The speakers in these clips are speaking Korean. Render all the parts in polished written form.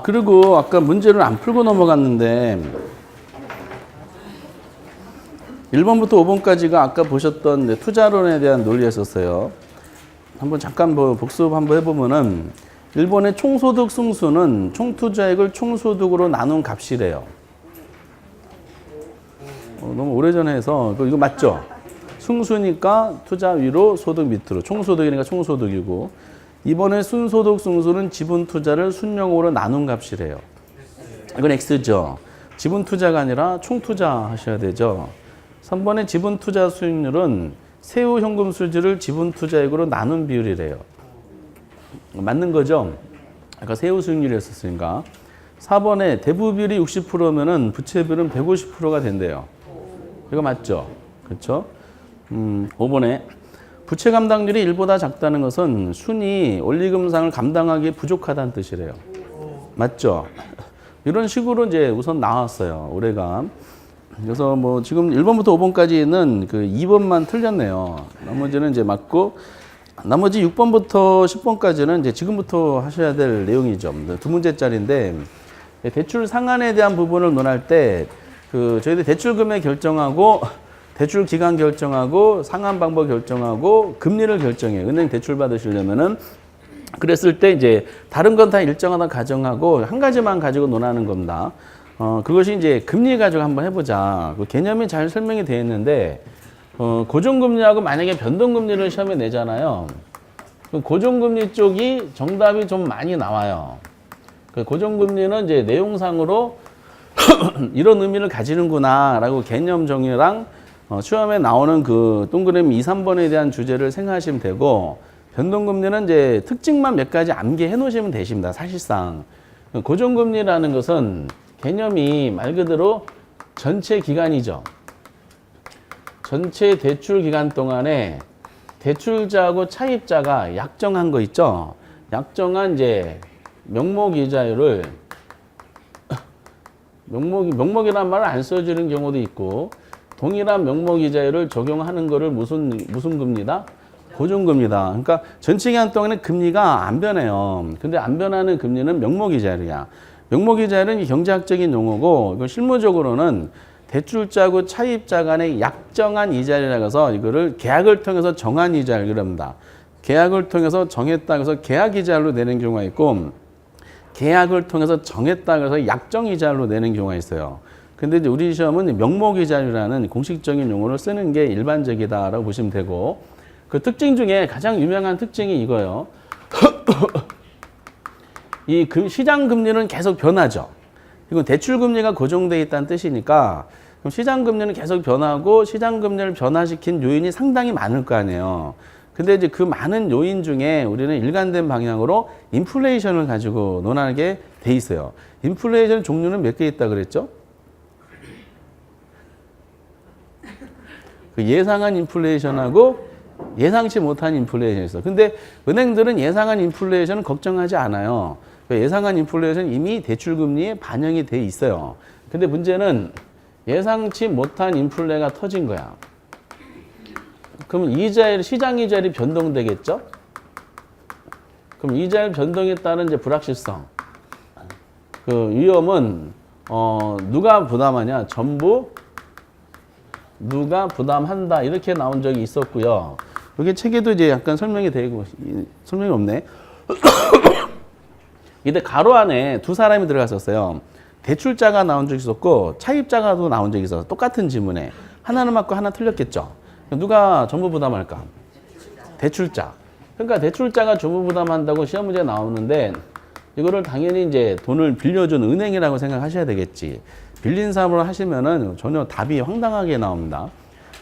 그리고 아까 문제를 안 풀고 넘어갔는데 1번부터 5번까지가 아까 보셨던 투자론에 대한 논리였었어요. 한번 잠깐 복습 한번 해보면은 1번의 총소득 승수는 총투자액을 총소득으로 나눈 값이래요. 너무 오래전에 해서 이거 맞죠? 승수니까 투자 위로 소득 밑으로 총소득이니까 총소득이고, 이번에 순소득 승수는 지분 투자를 순영으로 나눈 값이래요. 이건 X죠. 지분 투자가 아니라 총 투자 하셔야 되죠. 3번의 지분 투자 수익률은 세후 현금 수지를 지분 투자액으로 나눈 비율이래요. 맞는 거죠? 아까 세후 수익률이었으니까. 4번에 대부 비율이 60%면은 부채 비율은 150%가 된대요. 이거 맞죠? 그렇죠? 5번에 부채 감당률이 1보다 작다는 것은 순이 원리금상을 감당하기 부족하다는 뜻이래요. 맞죠? 이런 식으로 이제 우선 나왔어요. 올해가. 그래서 뭐 지금 1번부터 5번까지는 그 2번만 틀렸네요. 나머지는 이제 맞고, 나머지 6번부터 10번까지는 이제 지금부터 하셔야 될 내용이죠. 두 문제짜리인데, 대출 상한에 대한 부분을 논할 때 그 저희들 대출 금액 결정하고 대출 기간 결정하고 상한 방법 결정하고 금리를 결정해요. 은행 대출 받으시려면은. 그랬을 때 이제 다른 건 다 일정하다 가정하고 한 가지만 가지고 논하는 겁니다. 그것이 이제 금리 가지고 한번 해보자. 그 개념이 잘 설명이 되어 있는데, 고정금리하고 만약에 변동금리를 시험에 내잖아요. 그 고정금리 쪽이 정답이 좀 많이 나와요. 그 고정금리는 이제 내용상으로 이런 의미를 가지는구나 라고 개념 정의랑 시험에 나오는 그 동그라미 2, 3번에 대한 주제를 생각하시면 되고, 변동금리는 이제 특징만 몇 가지 암기해 놓으시면 되십니다. 사실상. 고정금리라는 것은 개념이 말 그대로 전체 기간이죠. 전체 대출 기간 동안에 대출자하고 차입자가 약정한 거 있죠. 약정한 이제 명목이자율을 명목이란 말을 안 써주는 경우도 있고, 동일한 명목이자율을 적용하는 거를 무슨 금리다? 고정금리다. 그러니까 전체 기간 동안에 금리가 안 변해요. 근데 안 변하는 금리는 명목이자율이야. 명목이자율은 경제학적인 용어고, 이거 실무적으로는 대출자하고 차입자 간의 약정한 이자율이라고 해서 이거를 계약을 통해서 정한 이자율 그럽니다. 계약을 통해서 정했다 그래서 계약 이자율로 내는 경우가 있고, 계약을 통해서 정했다 그래서 약정 이자율로 내는 경우가 있어요. 근데 이제 우리 시험은 명목 이자율이라는 공식적인 용어를 쓰는 게 일반적이다라고 보시면 되고, 그 특징 중에 가장 유명한 특징이 이거예요. 이 시장 금리는 계속 변하죠. 이건 대출 금리가 고정되어 있다는 뜻이니까, 그럼 시장 금리는 계속 변하고 시장 금리를 변화시킨 요인이 상당히 많을 거 아니에요. 근데 이제 그 많은 요인 중에 우리는 일관된 방향으로 인플레이션을 가지고 논하게 돼 있어요. 인플레이션 종류는 몇 개 있다 그랬죠? 그 예상한 인플레이션하고 예상치 못한 인플레이션이 있어. 근데 은행들은 예상한 인플레이션은 걱정하지 않아요. 예상한 인플레이션은 이미 대출금리에 반영이 돼 있어요. 근데 문제는 예상치 못한 인플레가 터진 거야. 그럼 이자율, 시장 이자율이 변동되겠죠? 그럼 이자율 변동에 따른 이제 불확실성. 그 위험은, 누가 부담하냐? 전부 누가 부담한다. 이렇게 나온 적이 있었고요. 여기 책에도 이제 약간 설명이 되고, 설명이 없네. 이때 가로 안에 두 사람이 들어갔었어요. 대출자가 나온 적이 있었고, 차입자가도 나온 적이 있어서 똑같은 지문에. 하나는 맞고 하나 틀렸겠죠. 누가 전부 부담할까? 대출자. 그러니까 대출자가 전부 부담한다고 시험 문제 나오는데, 이거를 당연히 이제 돈을 빌려준 은행이라고 생각하셔야 되겠지. 빌린 사업을 하시면은 전혀 답이 황당하게 나옵니다.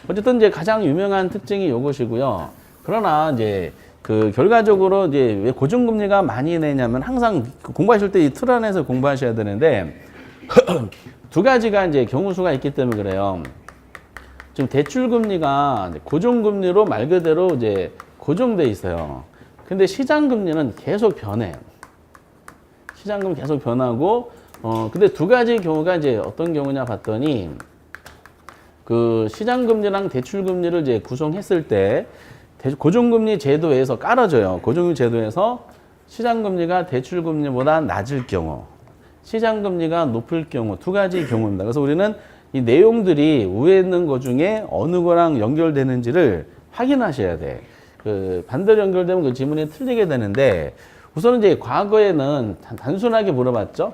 어쨌든 이제 가장 유명한 특징이 이것이고요. 그러나 이제 그 결과적으로 이제 왜 고정금리가 많이 내냐면, 항상 공부하실 때 이 틀 안에서 공부하셔야 되는데, 두 가지가 이제 경우수가 있기 때문에 그래요. 지금 대출금리가 고정금리로 말 그대로 이제 고정돼 있어요. 근데 시장금리는 계속 변해요. 시장금리 계속 변하고, 근데 두 가지 경우가 이제 어떤 경우냐 봤더니, 그 시장금리랑 대출금리를 이제 구성했을 때, 고정금리 제도에서 깔아줘요. 고정금리 제도에서 시장금리가 대출금리보다 낮을 경우, 시장금리가 높을 경우 두 가지 경우입니다. 그래서 우리는 이 내용들이 위에 있는 것 중에 어느 거랑 연결되는지를 확인하셔야 돼. 그 반대로 연결되면 그 지문이 틀리게 되는데 우선은 이제 과거에는 단순하게 물어봤죠.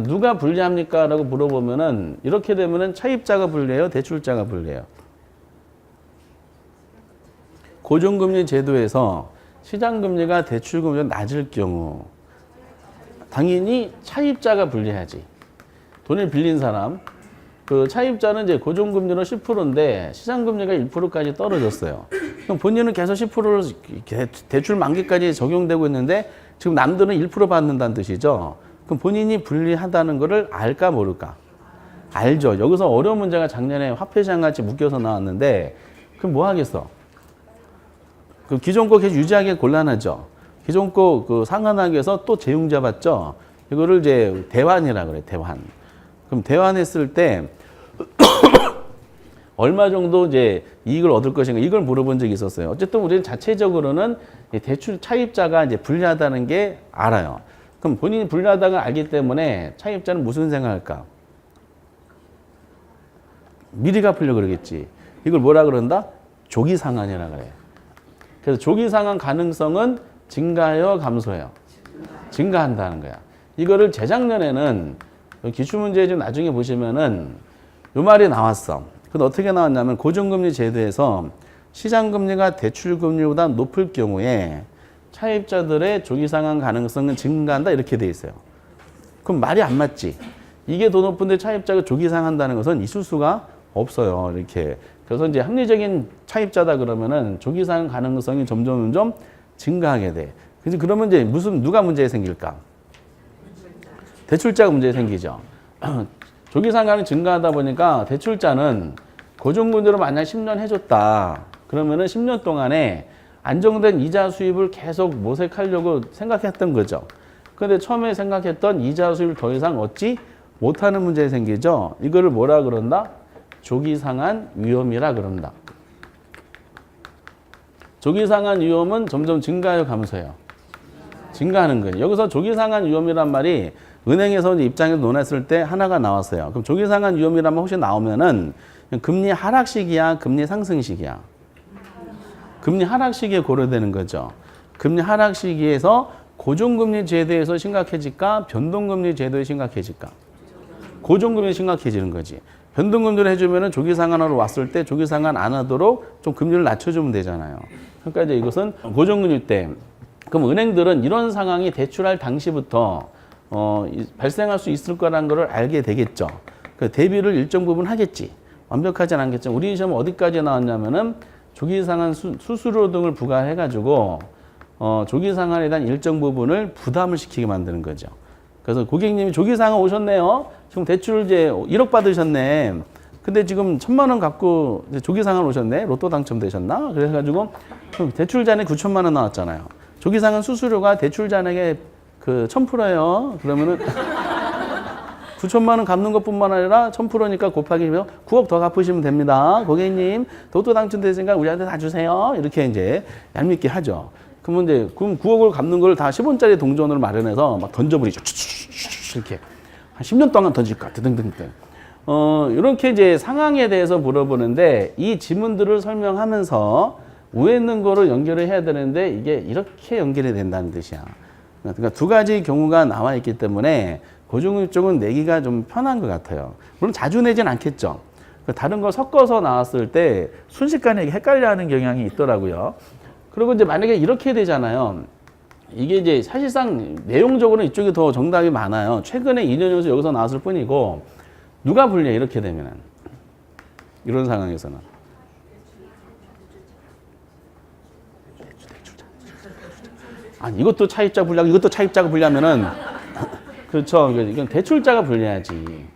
누가 불리합니까? 라고 물어보면은 이렇게 되면은 차입자가 불리해요? 대출자가 불리해요? 고정금리 제도에서 시장금리가 대출금리가 낮을 경우 당연히 차입자가 불리하지. 돈을 빌린 사람. 그 차입자는 이제 고정금리로 10%인데 시장금리가 1%까지 떨어졌어요. 그럼 본인은 계속 10%를 대출 만기까지 적용되고 있는데 지금 남들은 1% 받는다는 뜻이죠. 그럼 본인이 불리하다는 거를 알까 모를까? 알죠. 여기서 어려운 문제가 작년에 화폐시장 같이 묶여서 나왔는데 그럼 뭐 하겠어? 그 기존 거 계속 유지하기 곤란하죠. 기존 거 그 상환하기 위해서 또 재융 잡았죠. 이거를 이제 대환이라 그래, 대환. 그럼 대환했을 때 얼마 정도 이제 이익을 얻을 것인가 이걸 물어본 적이 있었어요. 어쨌든 우리는 자체적으로는 대출 차입자가 이제 불리하다는 게 알아요. 그럼 본인이 불리하다는 걸 알기 때문에 차입자는 무슨 생각할까? 미리 갚으려고 그러겠지. 이걸 뭐라 그런다? 조기 상환이라 그래. 그래서 조기 상환 가능성은 증가해요, 감소해요? 증가한다는 거야. 이거를 재작년에는 기출문제 좀 나중에 보시면은 요 말이 나왔어. 근데 어떻게 나왔냐면 고정금리 제도에서 시장금리가 대출금리보다 높을 경우에 차입자들의 조기 상환 가능성은 증가한다 이렇게 돼 있어요. 그럼 말이 안 맞지. 이게 더 높은데 차입자가 조기 상환한다는 것은 있을 수가 없어요. 이렇게. 그래서 이제 합리적인 차입자다 그러면은 조기 상환 가능성이 점점 증가하게 돼. 그래서 그러면 이제 누가 문제 생길까? 대출자가 문제 생기죠. 조기 상환이 증가하다 보니까 대출자는 고정금리로 만약 10년 해줬다. 그러면은 10년 동안에 안정된 이자 수입을 계속 모색하려고 생각했던 거죠. 그런데 처음에 생각했던 이자 수입을 더 이상 얻지 못하는 문제 생기죠. 이거를 뭐라 그런다? 조기 상환 위험이라 그런다. 조기 상환 위험은 점점 증가해요, 감소해요? 증가하는 거예요. 여기서 조기 상환 위험이란 말이 은행에서 입장에서 논했을 때 하나가 나왔어요. 그럼 조기 상환 위험이라면 혹시 나오면은 금리 하락 시기야, 금리 상승 시기야? 금리 하락 시기에 고려되는 거죠. 금리 하락 시기에서 고정금리 제도에서 심각해질까? 변동금리 제도에 심각해질까? 고정금리 심각해지는 거지. 변동금리를 해주면은 조기 상환하러 왔을 때 조기 상환 안 하도록 좀 금리를 낮춰주면 되잖아요. 그러니까 이제 이것은 고정금리 때 그럼 은행들은 이런 상황이 대출할 당시부터 발생할 수 있을 거라는 걸 알게 되겠죠. 그 대비를 일정 부분 하겠지. 완벽하진 않겠죠. 우리 시험은 어디까지 나왔냐면은 조기 상환 수수료 등을 부과해가지고 조기 상환에 대한 일정 부분을 부담을 시키게 만드는 거죠. 그래서 고객님이 조기 상환 오셨네요. 지금 대출 이제 1억 받으셨네. 근데 지금 1,000만 원 갖고 조기 상환 오셨네. 로또 당첨되셨나? 그래가지고 대출 잔액 9천만 원 나왔잖아요. 조기 상환 수수료가 대출 잔액의 그 1,000%예요. 그러면은 9천만 원 갚는 것뿐만 아니라 1,000%니까 곱하기 9억 더 갚으시면 됩니다. 고객님, 로또 당첨되시니까 우리한테 다 주세요. 이렇게 이제 얄밉게 하죠. 그러면 이제 9억을 갚는 걸 다 10원짜리 동전으로 마련해서 막 던져버리죠. 이렇게 한 10년 동안 던질 것 같아. 등등등. 이렇게 이제 상황에 대해서 물어보는데 이 지문들을 설명하면서 위에 있는 거를 연결을 해야 되는데 이게 이렇게 연결이 된다는 뜻이야. 그러니까 두 가지 경우가 나와 있기 때문에 고정금리 쪽은 내기가 좀 편한 것 같아요. 물론 자주 내진 않겠죠. 다른 걸 섞어서 나왔을 때 순식간에 헷갈려 하는 경향이 있더라고요. 그리고 이제 만약에 이렇게 되잖아요. 이게 이제 사실상 내용적으로는 이쪽이 더 정답이 많아요. 최근에 2년 연속 여기서 나왔을 뿐이고 누가 불리해 이렇게 되면은 이런 상황에서는 아니 이것도 차입자 불리하고 이것도 차입자가 불리하면은 그렇죠. 이건 대출자가 불리하지.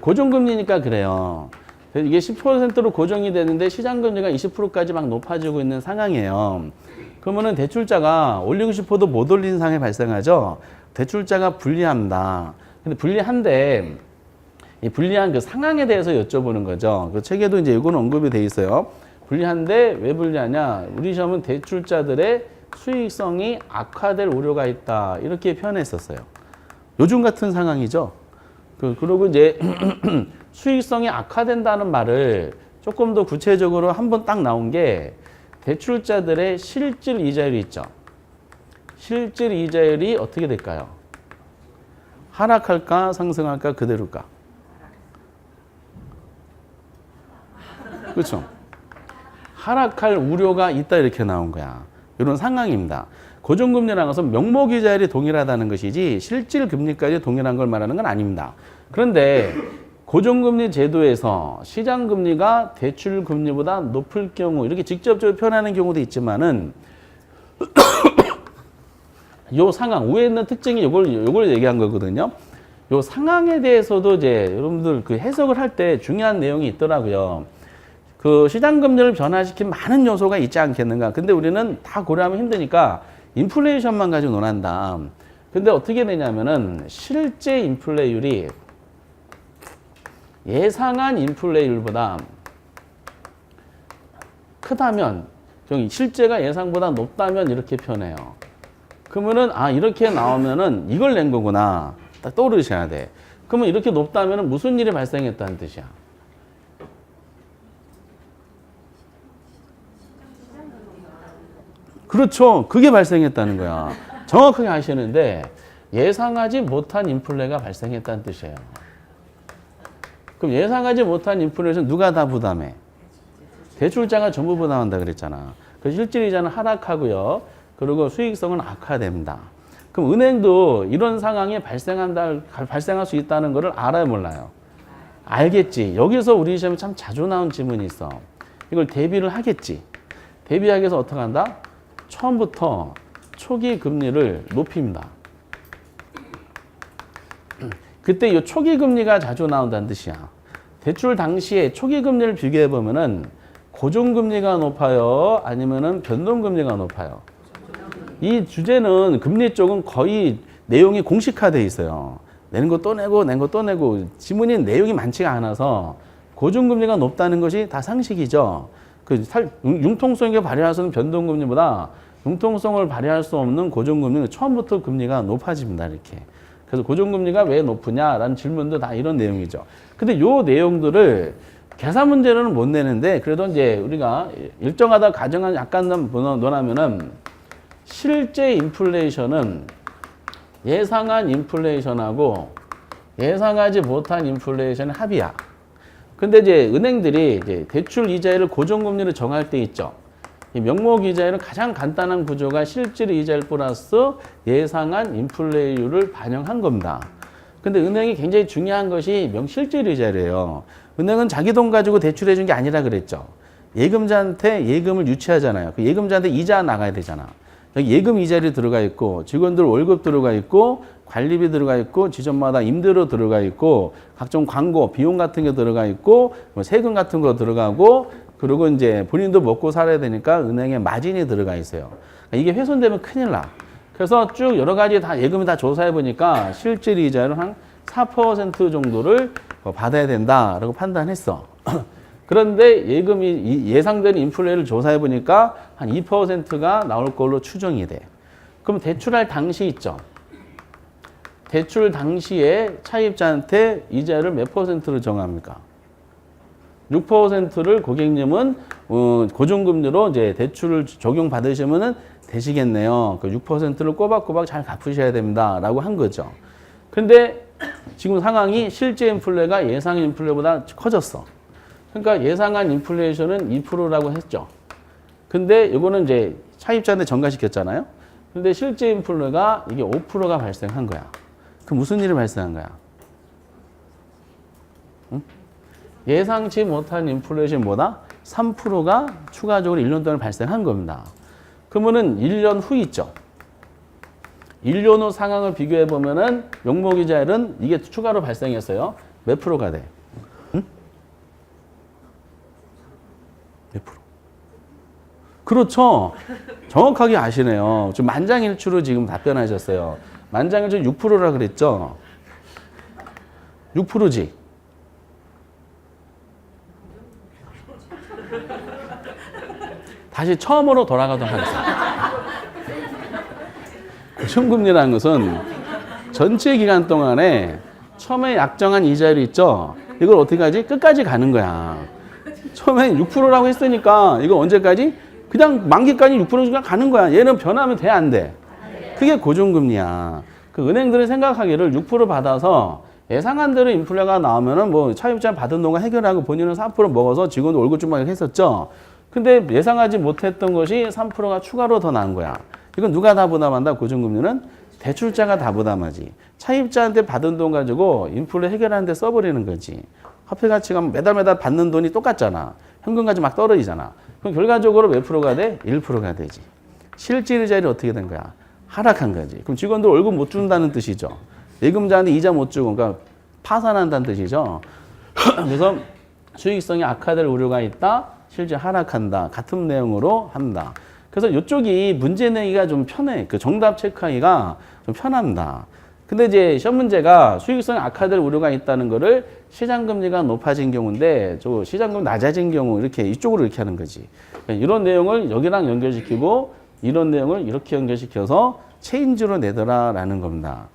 고정금리니까 그래요. 이게 10%로 고정이 되는데 시장금리가 20%까지 막 높아지고 있는 상황이에요. 그러면은 대출자가 올리고 싶어도 못 올리는 상황이 발생하죠. 대출자가 불리합니다. 근데 불리한데 이 불리한 그 상황에 대해서 여쭤보는 거죠. 그 책에도 이제 이거는 언급이 돼 있어요. 불리한데 왜 불리하냐? 우리 시험은 대출자들의 수익성이 악화될 우려가 있다. 이렇게 표현했었어요. 요즘 같은 상황이죠. 그리고 이제 수익성이 악화된다는 말을 조금 더 구체적으로 한번 딱 나온 게 대출자들의 실질 이자율이 있죠. 실질 이자율이 어떻게 될까요? 하락할까 상승할까 그대로일까? 그렇죠? 하락할 우려가 있다 이렇게 나온 거야. 이런 상황입니다. 고정금리라는 것은 명목이자율이 동일하다는 것이지 실질 금리까지 동일한 걸 말하는 건 아닙니다. 그런데 고정금리 제도에서 시장금리가 대출금리보다 높을 경우 이렇게 직접적으로 표현하는 경우도 있지만은 요 상황, 위에 있는 특징이 요걸 얘기한 거거든요. 요 상황에 대해서도 이제 여러분들 그 해석을 할 때 중요한 내용이 있더라고요. 그 시장금리를 변화시킨 많은 요소가 있지 않겠는가. 근데 우리는 다 고려하면 힘드니까 인플레이션만 가지고 논한다. 근데 어떻게 되냐면은 실제 인플레율이 예상한 인플레율보다 크다면, 실제가 예상보다 높다면 이렇게 표현해요. 그러면은 이렇게 나오면은 이걸 낸 거구나. 딱 떠오르셔야 돼. 그러면 이렇게 높다면은 무슨 일이 발생했다는 뜻이야? 그렇죠. 그게 발생했다는 거야. 정확하게 아시는데 예상하지 못한 인플레가 발생했다는 뜻이에요. 그럼 예상하지 못한 인플레이션 누가 다 부담해? 대출자가 전부 부담한다 그랬잖아. 그 실질 이자는 하락하고요. 그리고 수익성은 악화됩니다. 그럼 은행도 이런 상황이 발생할 수 있다는 것을 알아요, 몰라요? 알겠지. 여기서 우리 시험에 참 자주 나온 질문이 있어. 이걸 대비를 하겠지. 대비하기 위해서 어떻게 한다? 처음부터 초기 금리를 높입니다. 그때 이 초기 금리가 자주 나온다는 뜻이야. 대출 당시에 초기 금리를 비교해 보면은 고정금리가 높아요? 아니면은 변동금리가 높아요? 이 주제는 금리 쪽은 거의 내용이 공식화되어 있어요. 내는 거 또 내고, 낸 거 또 내고, 지문이 내용이 많지가 않아서 고정금리가 높다는 것이 다 상식이죠. 융통성을 발휘할 수 있는 변동금리보다 융통성을 발휘할 수 없는 고정금리는 처음부터 금리가 높아집니다. 이렇게. 그래서 고정금리가 왜 높으냐라는 질문도 다 이런 내용이죠. 근데 요 내용들을 계산 문제로는 못 내는데 그래도 이제 우리가 일정하다 가정한 약간 논하면은 실제 인플레이션은 예상한 인플레이션하고 예상하지 못한 인플레이션의 합이야. 근데 이제 은행들이 이제 대출 이자율을 고정금리로 정할 때 있죠. 이 명목 이자율은 가장 간단한 구조가 실질 이자율 플러스 예상한 인플레이율을 반영한 겁니다. 근데 은행이 굉장히 중요한 것이 실질 이자율이에요. 은행은 자기 돈 가지고 대출해 준 게 아니라 그랬죠. 예금자한테 예금을 유치하잖아요. 그 예금자한테 이자 나가야 되잖아. 여기 예금 이자율이 들어가 있고 직원들 월급 들어가 있고 관리비 들어가 있고 지점마다 임대료 들어가 있고 각종 광고 비용 같은 게 들어가 있고 뭐 세금 같은 거 들어가고 그리고 이제 본인도 먹고 살아야 되니까 은행에 마진이 들어가 있어요. 이게 훼손되면 큰일 나. 그래서 쭉 여러 가지 다 예금을 다 조사해 보니까 실질 이자율은 한 4% 정도를 받아야 된다라고 판단했어. 그런데 예금이 예상되는 인플레를 조사해 보니까 한 2%가 나올 걸로 추정이 돼. 그럼 대출할 당시 있죠. 대출 당시에 차입자한테 이자를 몇 %로 정합니까? 6%를 고객님은 고정금리로 이제 대출을 적용 받으시면은 되시겠네요. 그 6%를 꼬박꼬박 잘 갚으셔야 됩니다라고 한 거죠. 근데 지금 상황이 실제 인플레가 예상 인플레보다 커졌어. 그러니까 예상한 인플레이션은 2%라고 했죠. 근데 이거는 이제 차입자한테 전가시켰잖아요. 근데 실제 인플레가 이게 5%가 발생한 거야. 그럼 무슨 일이 발생한 거야? 응? 예상치 못한 인플레이션보다 3%가 추가적으로 1년 동안 발생한 겁니다. 그러면은 1년 후 있죠. 1년 후 상황을 비교해 보면은 명목이자율은 이게 추가로 발생했어요. 몇 프로가 돼? 응? 몇 프로? 그렇죠. 정확하게 아시네요. 좀 만장일치로 지금 답변하셨어요. 만장일치 6%라 그랬죠. 6%지. 다시 처음으로 돌아가도록 하겠습니다. 고정금리라는 것은 전체 기간 동안에 처음에 약정한 이자율 있죠? 이걸 어떻게 하지? 끝까지 가는 거야. 처음에 6%라고 했으니까 이거 언제까지? 그냥 만기까지 6%가 가는 거야. 얘는 변하면 돼, 안 돼? 그게 고정금리야. 그 은행들은 생각하기를 6% 받아서 예상한 대로 인플레가 나오면은 뭐 차입자 받은 동안 해결하고 본인은 4% 먹어서 직원도 월급 좀 많이 했었죠. 근데 예상하지 못했던 것이 3%가 추가로 더 나은 거야. 이건 누가 다 부담한다? 고정금리는 대출자가 다 부담하지. 차입자한테 받은 돈 가지고 인플레 해결하는 데 써버리는 거지. 화폐 가치가 매달 받는 돈이 똑같잖아. 현금까지 막 떨어지잖아. 그럼 결과적으로 몇 프로가 돼? 1%가 되지. 실질이자율이 어떻게 된 거야? 하락한 거지. 그럼 직원들 월급 못 준다는 뜻이죠. 예금자한테 이자 못 주고, 그러니까 파산한다는 뜻이죠. 그래서 수익성이 악화될 우려가 있다. 실제 하락한다. 같은 내용으로 한다. 그래서 이쪽이 문제 내기가 좀 편해. 그 정답 체크하기가 좀 편합니다. 근데 이제 시험 문제가 수익성이 악화될 우려가 있다는 거를 시장금리가 높아진 경우인데, 저 시장금리 낮아진 경우 이렇게 이쪽으로 이렇게 하는 거지. 이런 내용을 여기랑 연결시키고 이런 내용을 이렇게 연결시켜서 체인지로 내더라라는 겁니다.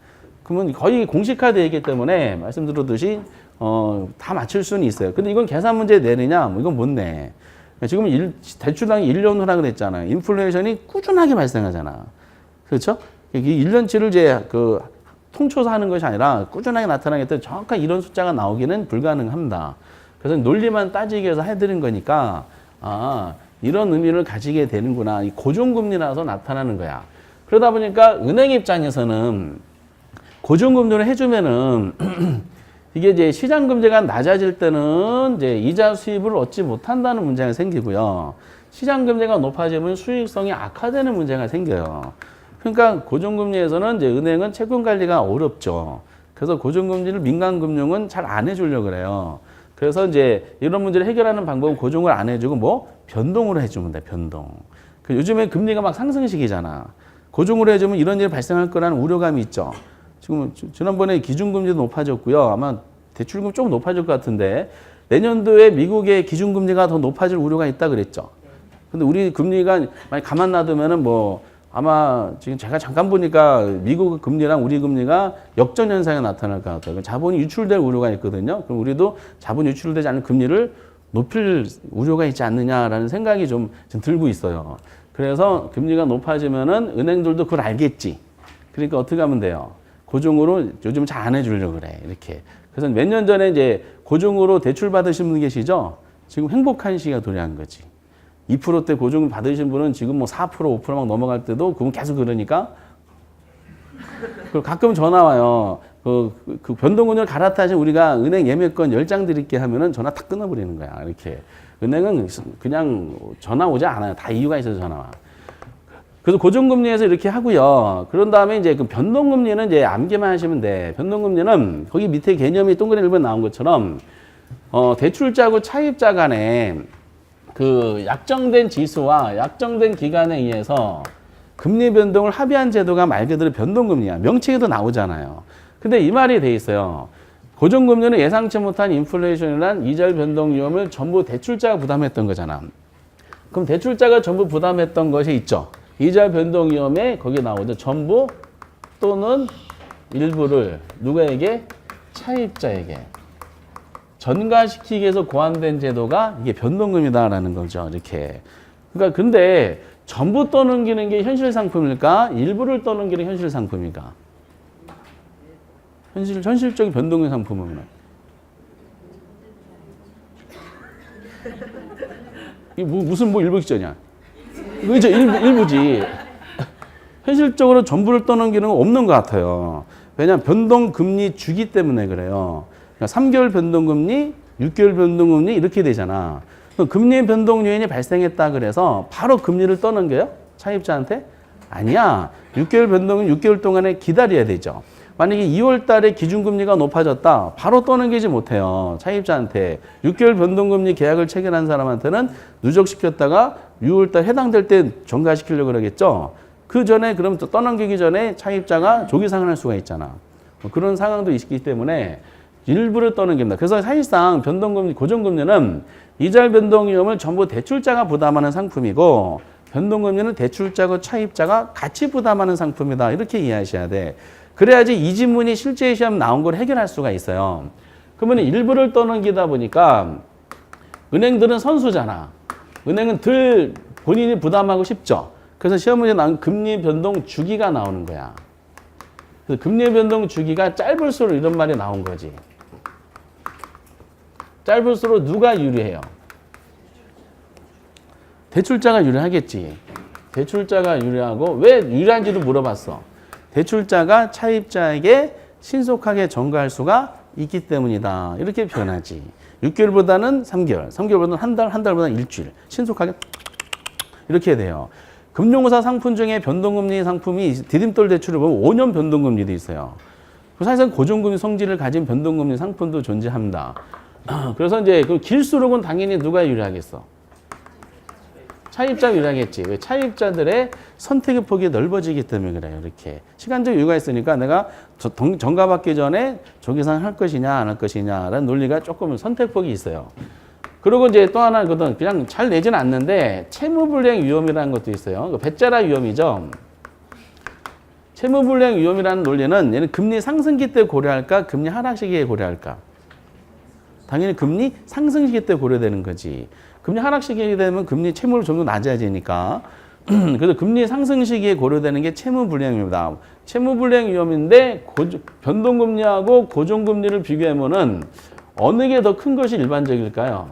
그러면 거의 공식화되어 있기 때문에 말씀드렸듯이 다 맞출 수는 있어요. 근데 이건 계산 문제 내느냐? 뭐 이건 못 내. 지금 대출당이 1년 후라 그랬잖아요. 인플레이션이 꾸준하게 발생하잖아. 그렇죠? 이 1년치를 이제 그 통쳐서 하는 것이 아니라 꾸준하게 나타나기 때문에 정확한 이런 숫자가 나오기는 불가능합니다. 그래서 논리만 따지기 위해서 해드린 거니까 이런 의미를 가지게 되는구나. 이 고정금리라서 나타나는 거야. 그러다 보니까 은행 입장에서는 고정금리를 해주면은 이게 이제 시장금리가 낮아질 때는 이제 이자 수입을 얻지 못한다는 문제가 생기고요. 시장금리가 높아지면 수익성이 악화되는 문제가 생겨요. 그러니까 고정금리에서는 이제 은행은 채권 관리가 어렵죠. 그래서 고정금리를 민간금융은 잘 안 해주려고 그래요. 그래서 이제 이런 문제를 해결하는 방법은 고정을 안 해주고 뭐 변동으로 해주면 돼, 변동. 요즘에 금리가 막 상승 시기잖아. 고정으로 해주면 이런 일이 발생할 거라는 우려감이 있죠. 지금 지난번에 기준금리도 높아졌고요. 아마 대출금 좀 높아질 것 같은데 내년도에 미국의 기준금리가 더 높아질 우려가 있다 그랬죠. 근데 우리 금리가 만약 가만 놔두면은 뭐 아마 지금 제가 잠깐 보니까 미국 금리랑 우리 금리가 역전 현상이 나타날 것 같아요. 자본이 유출될 우려가 있거든요. 그럼 우리도 자본 유출되지 않는 금리를 높일 우려가 있지 않느냐라는 생각이 좀 들고 있어요. 그래서 금리가 높아지면은 은행들도 그걸 알겠지. 그러니까 어떻게 하면 돼요? 고정으로 요즘 잘 안 해주려고 그래. 이렇게. 그래서 몇 년 전에 이제 고정으로 대출 받으신 분 계시죠? 지금 행복한 시기가 도래한 거지. 2%대 고정 받으신 분은 지금 뭐 4%, 5% 막 넘어갈 때도 그분 계속 그러니까. 가끔 전화 와요. 그 변동금리를 갈아타신 우리가 은행 예매권 10장 드릴게 하면은 전화 탁 끊어버리는 거야. 이렇게. 은행은 그냥 전화 오지 않아요. 다 이유가 있어서 전화 와. 그래서 고정금리에서 이렇게 하고요. 그런 다음에 이제 그 변동금리는 이제 암기만 하시면 돼. 변동금리는 거기 밑에 개념이 동그라미 1번 나온 것처럼 대출자하고 차입자 간에 그 약정된 지수와 약정된 기간에 의해서 금리 변동을 합의한 제도가 말 그대로 변동금리야. 명칭에도 나오잖아요. 근데 이 말이 돼 있어요. 고정금리는 예상치 못한 인플레이션이란 이자율 변동 위험을 전부 대출자가 부담했던 거잖아. 그럼 대출자가 전부 부담했던 것이 있죠. 이자 변동 위험에 거기에 나오죠. 전부 또는 일부를 누구에게? 차입자에게. 전가시키기 위해서 고안된 제도가 이게 변동금이다라는 거죠. 이렇게. 그러니까 근데 전부 떠넘기는 게 현실 상품일까? 일부를 떠넘기는 현실 상품일까? 현실적인 변동의 상품은 이게 무슨 뭐 일부 기전이야? 그죠? 일부지. 현실적으로 전부를 떠넘기는 건 없는 것 같아요. 왜냐하면 변동금리 주기 때문에 그래요. 그러니까 3개월 변동금리, 6개월 변동금리 이렇게 되잖아. 금리 변동 요인이 발생했다 그래서 바로 금리를 떠넘겨요? 차입자한테? 아니야. 6개월 변동은 6개월 동안에 기다려야 되죠. 만약에 2월 달에 기준금리가 높아졌다. 바로 떠넘기지 못해요. 차입자한테. 6개월 변동금리 계약을 체결한 사람한테는 누적시켰다가 6월 달 해당될 때 전가시키려고 그러겠죠. 그 전에 그럼 또 떠넘기기 전에 차입자가 조기 상환할 수가 있잖아. 그런 상황도 있기 때문에 일부를 떠넘깁니다. 그래서 사실상 변동금리, 고정금리는 이자율 변동 위험을 전부 대출자가 부담하는 상품이고 변동금리는 대출자고 차입자가 같이 부담하는 상품이다. 이렇게 이해하셔야 돼. 그래야지 이 지문이 실제 시험 나온 걸 해결할 수가 있어요. 그러면 일부를 떠넘기다 보니까 은행들은 선수잖아. 은행은 덜 본인이 부담하고 싶죠. 그래서 시험 문제 나온 금리 변동 주기가 나오는 거야. 그래서 금리 변동 주기가 짧을수록 이런 말이 나온 거지. 짧을수록 누가 유리해요? 대출자가 유리하겠지. 대출자가 유리하고 왜 유리한지도 물어봤어. 대출자가 차입자에게 신속하게 전가할 수가 있기 때문이다. 이렇게 표현하지. 6개월보다는 3개월, 3개월보다는 한 달, 한 달보다는 일주일. 신속하게 이렇게 돼요. 금융사 상품 중에 변동금리 상품이 디딤돌 대출을 보면 5년 변동금리도 있어요. 사실상 고정금리 성질을 가진 변동금리 상품도 존재합니다. 그래서 이제 그 길수록은 당연히 누가 유리하겠어? 차입자가 유리하겠지. 왜? 차입자들의 선택의 폭이 넓어지기 때문에 그래요. 이렇게. 시간적 여유가 있으니까 내가 전가받기 전에 조기상 할 것이냐 안 할 것이냐라는 논리가 조금 선택폭이 있어요. 그리고 이제 또 하나거든. 그냥 잘 내지는 않는데 채무불이행 위험이라는 것도 있어요. 배짜라 위험이죠. 채무불이행 위험이라는 논리는 얘는 금리 상승기 때 고려할까? 금리 하락 시기에 고려할까? 당연히 금리 상승 시기 때 고려되는 거지. 금리 하락 시기에 되면 금리 채무를 좀 더 낮아지니까. 그래서 금리 상승 시기에 고려되는 게 채무불이행입니다. 채무불이행 위험인데 변동금리하고 고정금리를 비교하면은 어느 게 더 큰 것이 일반적일까요?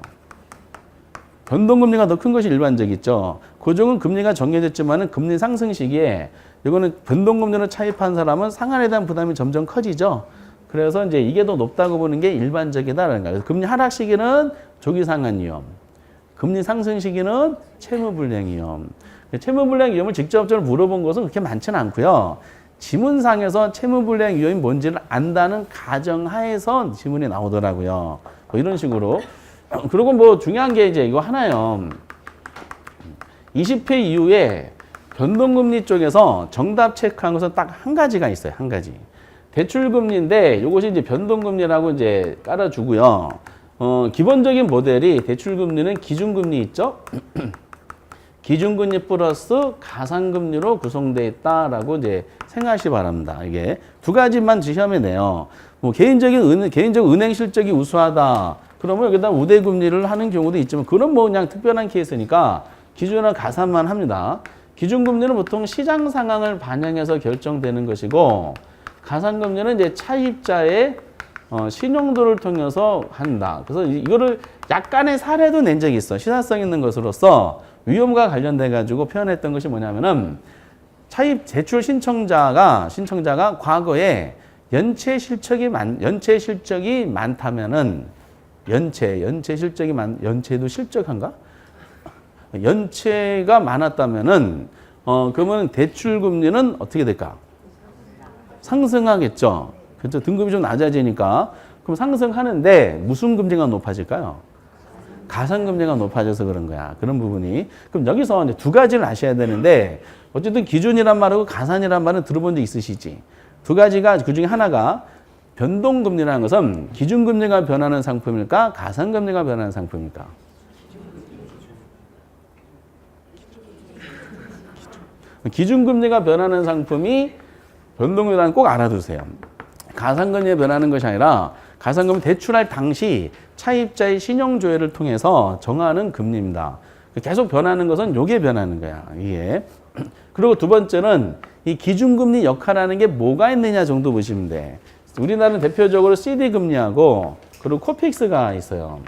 변동금리가 더 큰 것이 일반적이죠. 고정은 금리가 정해졌지만은 금리 상승 시기에 이거는 변동금리로 차입한 사람은 상한에 대한 부담이 점점 커지죠. 그래서 이제 이게 더 높다고 보는 게 일반적이다라는 거예요. 금리 하락 시기는 조기 상한 위험, 금리 상승 시기는 채무불이행 위험. 채무불이행 위험을 직접적으로 물어본 것은 그렇게 많지는 않고요. 지문상에서 채무불이행 위험이 뭔지를 안다는 가정하에서 지문이 나오더라고요. 뭐 이런 식으로. 그리고 뭐 중요한 게 이제 이거 하나요. 20회 이후에 변동금리 쪽에서 정답 체크한 것은 딱 한 가지가 있어요. 한 가지. 대출금리인데 이것이 이제 변동금리라고 이제 깔아주고요. 기본적인 모델이 대출금리는 기준금리 있죠? 기준금리 플러스 가상금리로 구성되어 있다라고 이제 생각하시 바랍니다. 이게 두 가지만 시험에 내요. 뭐 개인적 은행 실적이 우수하다. 그러면 여기다 우대금리를 하는 경우도 있지만 그건 뭐 그냥 특별한 케이스니까 기준이나 가산만 합니다. 기준금리는 보통 시장 상황을 반영해서 결정되는 것이고 가산금리는 이제 차입자의 신용도를 통해서 한다. 그래서 이거를 약간의 사례도 낸 적이 있어. 시사성 있는 것으로서 위험과 관련돼 가지고 표현했던 것이 뭐냐면은 차입 대출 신청자가 과거에 연체 실적이 많다면은 연체도 실적한가? 연체가 많았다면은 그러면 대출 금리는 어떻게 될까? 상승하겠죠. 그렇죠. 등급이 좀 낮아지니까. 그럼 상승하는데 무슨 금리가 높아질까요? 가상금리가 높아져서 그런 거야. 그런 부분이. 그럼 여기서 이제 두 가지를 아셔야 되는데 어쨌든 기준이란 말하고 가산이란 말은 들어본 적 있으시지? 두 가지가 그 중에 하나가 변동금리라는 것은 기준금리가 변하는 상품일까? 가상금리가 변하는 상품일까? 기준금리가 변하는 상품이 변동금리라는 꼭 알아두세요. 가상금리에 변하는 것이 아니라 가상금리 대출할 당시 차입자의 신용조회를 통해서 정하는 금리입니다. 계속 변하는 것은 요게 변하는 거야. 이게. 그리고 두 번째는 이 기준금리 역할하는 게 뭐가 있느냐 정도 보시면 돼. 우리나라는 대표적으로 CD금리하고 그리고 코픽스가 있어요.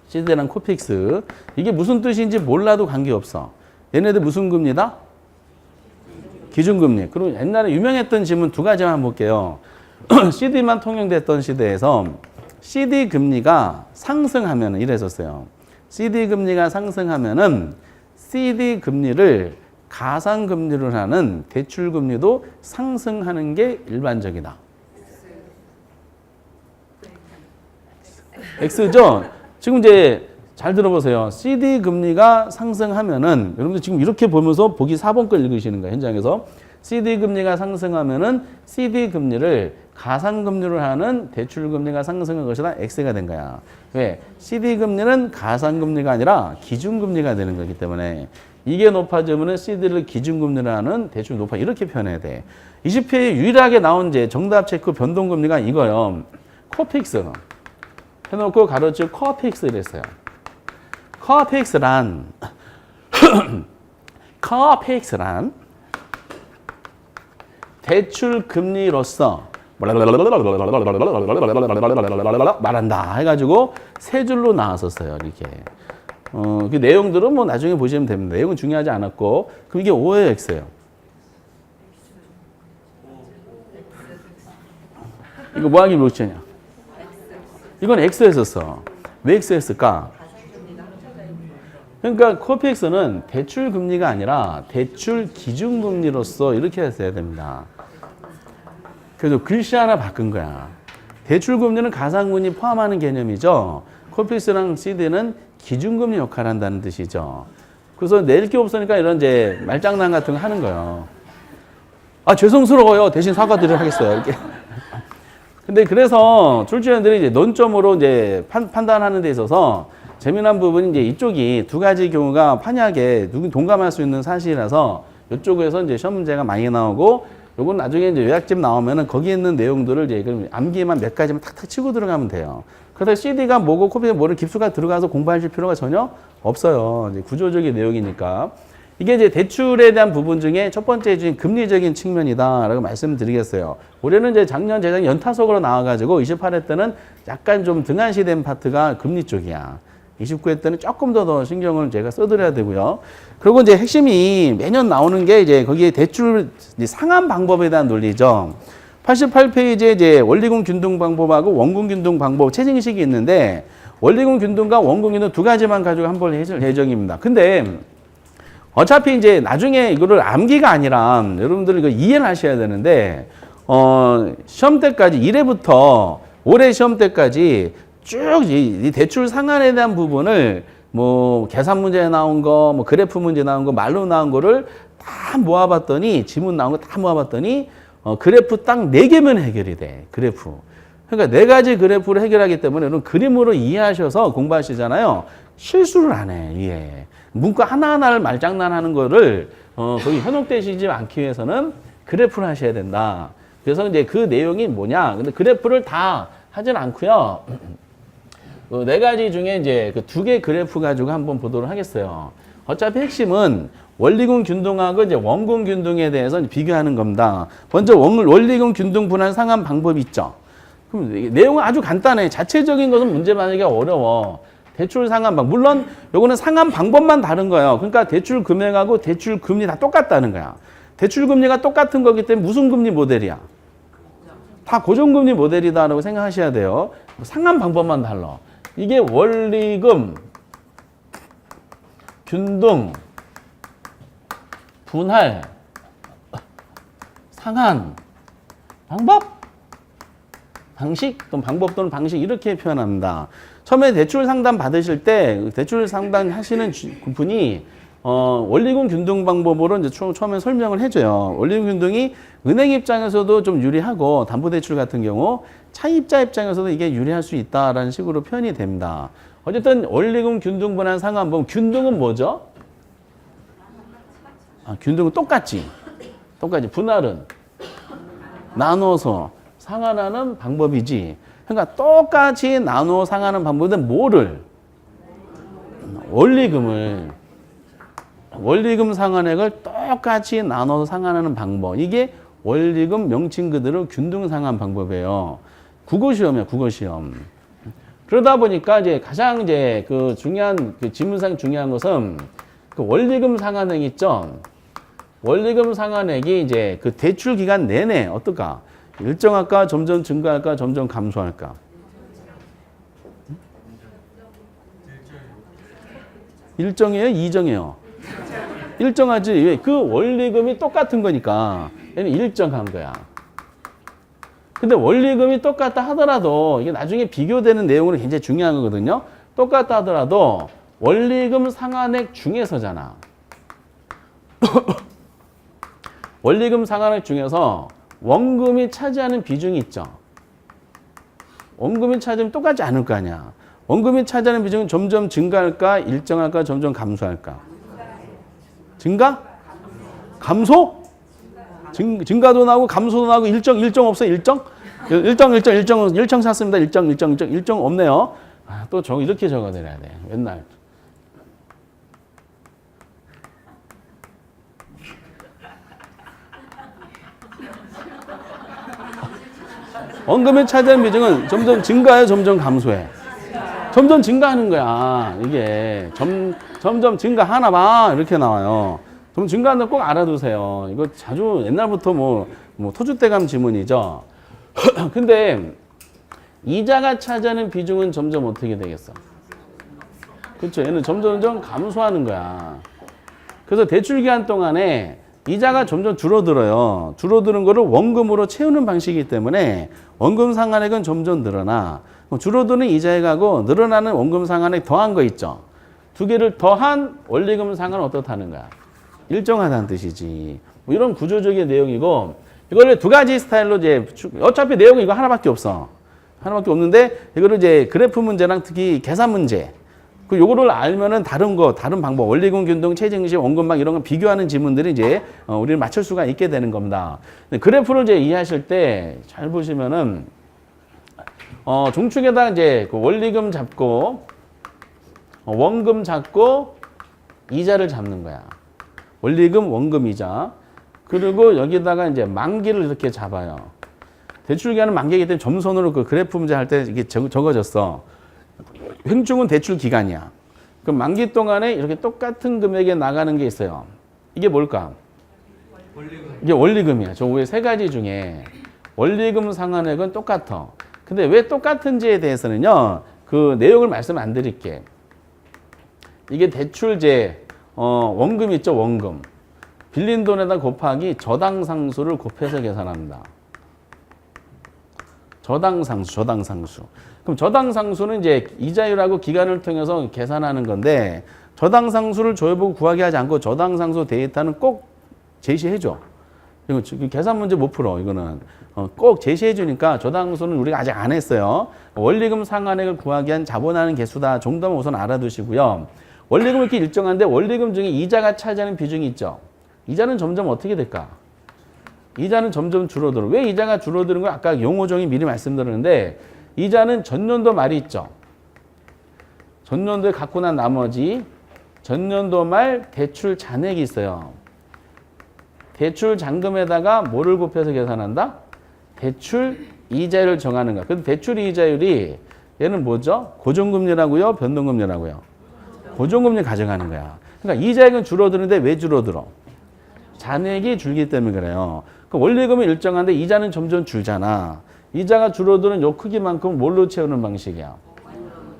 CD랑 코픽스. 이게 무슨 뜻인지 몰라도 관계없어. 얘네들 무슨 금리다? 기준금리. 그리고 옛날에 유명했던 질문 두 가지만 한번 볼게요. CD만 통용됐던 시대에서 CD 금리가 상승하면 이랬었어요. CD 금리가 상승하면은 CD 금리를 가상 금리로 하는 대출 금리도 상승하는 게 일반적이다. X죠. 지금 이제 잘 들어보세요. CD 금리가 상승하면은 여러분들 지금 이렇게 보면서 보기 4번 걸 읽으시는 거예요. 현장에서. CD 금리가 상승하면은 CD 금리를 가상 금리로 하는 대출 금리가 상승한 것이다. X가 된 거야. 왜? CD 금리는 가상 금리가 아니라 기준 금리가 되는 거기 때문에 이게 높아지면 CD를 기준금리라는 대출 높아 이렇게 표현해야 돼. 20회에 유일하게 나온 이제 정답 체크 변동금리가 이거요. 코픽스 해놓고 가로치고 코픽스 이랬어요. 코픽스란 코픽스란 대출 금리로서 말한다 해가지고 세 줄로 나왔었어요. 이렇게. 그 내용들은 뭐 나중에 보시면 됩니다. 내용은 중요하지 않았고, 그럼 이게 O예요, X예요? 이거 뭐하기 물체냐? 이건 X였었어. 왜 X였을까? 그러니까 코픽스는 대출 금리가 아니라 대출 기준 금리로서 이렇게 했어야 됩니다. 그래서 글씨 하나 바꾼 거야. 대출 금리는 가상금리 포함하는 개념이죠. 코픽스랑 CD는 기준금리 역할을 한다는 뜻이죠. 그래서 낼 게 없으니까 이런 이제 말장난 같은 거 하는 거예요. 아, 죄송스러워요. 대신 사과드리도록 하겠어요. 이렇게. 근데 그래서 출제위원들이 이제 논점으로 이제 판단하는 데 있어서 재미난 부분이 이제 이쪽이 두 가지 경우가 판이하게 동감할 수 있는 사실이라서 이쪽에서 이제 시험 문제가 많이 나오고 요건 나중에 이제 요약집 나오면은 거기에 있는 내용들을 이제 그럼 암기만 몇 가지만 탁탁 치고 들어가면 돼요. 그래서 CD가 뭐고 코피가 뭐를 깊숙하게 들어가서 공부하실 필요가 전혀 없어요. 이제 구조적인 내용이니까. 이게 이제 대출에 대한 부분 중에 첫 번째 중에 금리적인 측면이다라고 말씀드리겠어요. 올해는 이제 작년, 재작년 연타석으로 나와가지고 28회 때는 약간 좀 등한시된 파트가 금리 쪽이야. 29회 때는 조금 더 신경을 제가 써드려야 되고요. 그리고 이제 핵심이 매년 나오는 게 이제 거기에 대출 상환 방법에 대한 논리죠. 88페이지에 이제 원리금 균등 방법하고 원금 균등 방법 체증식이 있는데 원리금 균등과 원금 균등 두 가지만 가지고 한번 해줄 예정입니다. 근데 어차피 이제 나중에 이거를 암기가 아니라 여러분들 이거 이해를 하셔야 되는데 시험 때까지 1회부터 올해 시험 때까지 쭉 이 대출 상환에 대한 부분을 뭐 계산 문제 나온 거, 뭐 그래프 문제 나온 거, 말로 나온 거를 다 모아봤더니 지문 나온 거 다 모아봤더니 그래프 딱 4개면 해결이 돼. 그래프. 그러니까 4가지 그래프를 해결하기 때문에 여러분 그림으로 이해하셔서 공부하시잖아요. 실수를 안 해. 이해. 문과 하나하나를 말장난하는 거를 거기 현혹되시지 않기 위해서는 그래프를 하셔야 된다. 그래서 이제 그 내용이 뭐냐? 근데 그래프를 다 하진 않고요. 4가지 중에 이제 그 2개 그래프 가지고 한번 보도록 하겠어요. 어차피 핵심은 원리금 균등하고 이제 원금 균등에 대해서 비교하는 겁니다. 먼저 원리금 균등 분할 상환 방법이 있죠. 그럼 내용은 아주 간단해. 자체적인 것은 문제 만약에 어려워. 대출 상환 방법. 물론 요거는 상환 방법만 다른 거예요. 그러니까 대출 금액하고 대출 금리 다 똑같다는 거야. 대출 금리가 똑같은 거기 때문에 무슨 금리 모델이야? 다 고정금리 모델이다라고 생각하셔야 돼요. 상환 방법만 달라. 이게 원리금 균등 분할 상환 방법 방식 또는 방법 또는 방식 이렇게 표현합니다. 처음에 대출 상담 받으실 때 대출 상담 하시는 분이 원리금 균등 방법으로 이제 처음에 설명을 해줘요. 원리금 균등이 은행 입장에서도 좀 유리하고 담보대출 같은 경우 차입자 입장에서도 이게 유리할 수 있다라는 식으로 표현이 됩니다. 어쨌든 원리금 균등 분할 상환 방법 균등은 뭐죠? 균등은 똑같지. 분할은 나눠서 상환하는 방법이지. 그러니까 똑같이 나눠 상환하는 방법은 뭐를? 원리금 상환액을 똑같이 나눠서 상환하는 방법. 이게 원리금 명칭 그대로 균등 상환 방법이에요. 국어시험이야, 국어시험. 그러다 보니까 이제 가장 이제 그 중요한, 그 지문상 중요한 것은 그 원리금 상환액 있죠? 원리금 상환액이 이제 그 대출 기간 내내 어떨까? 일정할까? 점점 증가할까? 점점 감소할까? 일정이에요? 이정이에요? 일정하지. 왜? 그 원리금이 똑같은 거니까 얘는 일정한 거야. 근데 원리금이 똑같다 하더라도 이게 나중에 비교되는 내용으로 굉장히 중요한 거거든요. 똑같다 하더라도 원리금 상환액 중에서잖아. 원리금 상환액 중에서 원금이 차지하는 비중이 있죠. 원금이 차지하면 똑같지 않을 거 아니야. 원금이 차지하는 비중은 점점 증가할까, 일정할까, 점점 감소할까? 증가? 감소? 증가도 나오고 감소도 나오고 일정 없어요? 일정 샀습니다. 일정 없네요. 아, 또 이렇게 적어드려야 돼. 맨날. 원금에 차지하는 비중은 점점 증가해, 점점 감소해. 점점 증가하는 거야. 이게 점점 증가하나 봐. 이렇게 나와요. 좀 증가하는 거 꼭 알아두세요. 이거 자주 옛날부터 뭐 토주대감 지문이죠. 근데 이자가 차지하는 비중은 점점 어떻게 되겠어? 그렇죠. 얘는 점점 감소하는 거야. 그래서 대출 기간 동안에 이자가 점점 줄어들어요. 줄어드는 거를 원금으로 채우는 방식이기 때문에 원금 상환액은 점점 늘어나. 줄어드는 이자에 가고 늘어나는 원금 상환액 더한 거 있죠. 두 개를 더한 원리금 상환은 어떻다는 거야? 일정하다는 뜻이지. 뭐 이런 구조적인 내용이고, 이걸 두 가지 스타일로 이제 어차피 내용이 이거 하나밖에 없어. 하나밖에 없는데 이거를 이제 그래프 문제랑 특히 계산 문제. 요거를 알면은 다른 방법, 원리금, 균등, 체증시, 원금방 이런 거 비교하는 지문들이 이제 우리는 맞출 수가 있게 되는 겁니다. 그래프를 이제 이해하실 때 잘 보시면은 종축에다 이제 그 원리금 잡고 원금 잡고 이자를 잡는 거야. 원리금, 원금, 이자. 그리고 여기다가 이제 만기를 이렇게 잡아요. 대출 기간은 만기이기 때문에 점선으로 그 그래프 문제 할 때 이게 적어졌어. 횡중은 대출 기간이야. 그럼 만기 동안에 이렇게 똑같은 금액에 나가는 게 있어요. 이게 뭘까? 원리금. 이게 원리금이야. 저 위에 세 가지 중에 원리금 상환액은 똑같아. 근데 왜 똑같은지에 대해서는요, 그 내용을 말씀 안 드릴게. 이게 대출제, 원금 있죠, 원금. 빌린 돈에다 곱하기 저당상수를 곱해서 계산합니다. 저당상수. 그럼 저당상수는 이제 이자율하고 기간을 통해서 계산하는 건데, 저당상수를 조회보고 구하게 하지 않고 저당상수 데이터는 꼭 제시해줘. 이거 계산 문제 못 풀어, 이거는. 꼭 제시해주니까 저당상수는 우리가 아직 안 했어요. 원리금 상환액을 구하기 위한 자본하는 개수다 정도만 우선 알아두시고요. 원리금은 이렇게 일정한데 원리금 중에 이자가 차지하는 비중이 있죠. 이자는 점점 어떻게 될까? 이자는 점점 줄어들어. 왜 이자가 줄어드는 거 아까 용어정의 미리 말씀드렸는데, 이자는 전년도 말이 있죠. 전년도에 갖고 난 나머지 전년도 말 대출 잔액이 있어요. 대출 잔금에다가 뭐를 곱해서 계산한다? 대출 이자율을 정하는 거야. 근데 대출 이자율이 얘는 뭐죠? 고정금리라고요? 변동금리라고요? 고정금리 가져가는 거야. 그러니까 이자액은 줄어드는데 왜 줄어들어? 잔액이 줄기 때문에 그래요. 그럼 원리금은 일정한데 이자는 점점 줄잖아. 이자가 줄어드는 요 크기만큼 뭘로 채우는 방식이야?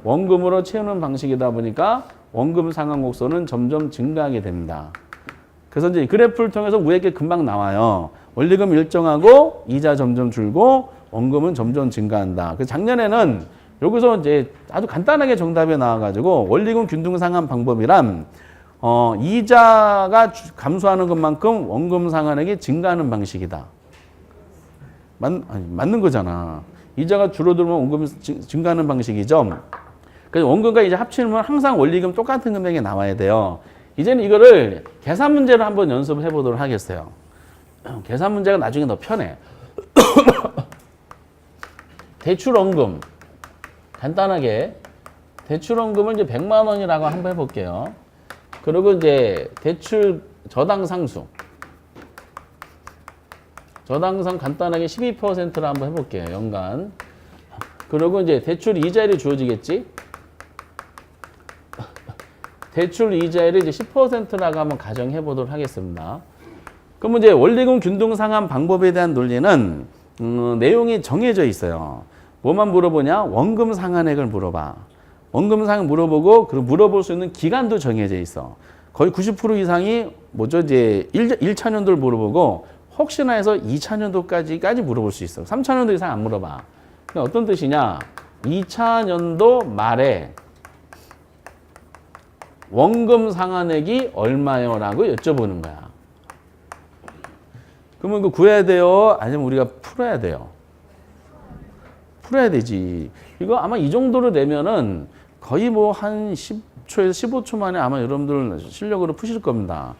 원금으로 채우는 방식이다 보니까 원금 상환 곡선은 점점 증가하게 됩니다. 그래서 이제 그래프를 통해서 위에 게 금방 나와요. 원리금 일정하고 이자 점점 줄고 원금은 점점 증가한다. 그래서 작년에는 여기서 이제 아주 간단하게 정답이 나와가지고 원리금 균등 상환 방법이란 이자가 감소하는 것만큼 원금 상환액이 증가하는 방식이다. 맞는 거잖아. 이자가 줄어들면 원금이 증가하는 방식이죠. 그래서 원금과 이자 합치면 항상 원리금 똑같은 금액이 나와야 돼요. 이제는 이거를 계산 문제로 한번 연습을 해보도록 하겠어요. 계산 문제가 나중에 더 편해. 대출 원금. 간단하게 대출 원금을 이제 100만 원이라고 한번 해볼게요. 그리고 이제 대출 저당 상수. 저당상 간단하게 12%로 한번 해볼게요. 연간. 그리고 이제 대출 이자율이 주어지겠지? 대출 이자율이 이제 10%라고 한번 가정해 보도록 하겠습니다. 그럼 이제 원리금 균등 상환 방법에 대한 논리는 내용이 정해져 있어요. 뭐만 물어보냐? 원금 상환액을 물어봐. 원금 상환 물어보고 그리고 물어볼 수 있는 기간도 정해져 있어. 거의 90% 이상이 뭐죠? 이제 1차년도를 물어보고 혹시나 해서 2차년도까지 물어볼 수 있어. 3차년도 이상 안 물어봐. 그러니까 어떤 뜻이냐? 2차년도 말에 원금 상환액이 얼마요? 라고 여쭤보는 거야. 그러면 이거 구해야 돼요? 아니면 우리가 풀어야 돼요? 풀어야 되지. 이거 아마 이 정도로 되면은 거의 뭐 한 10초에서 15초 만에 아마 여러분들 실력으로 푸실 겁니다.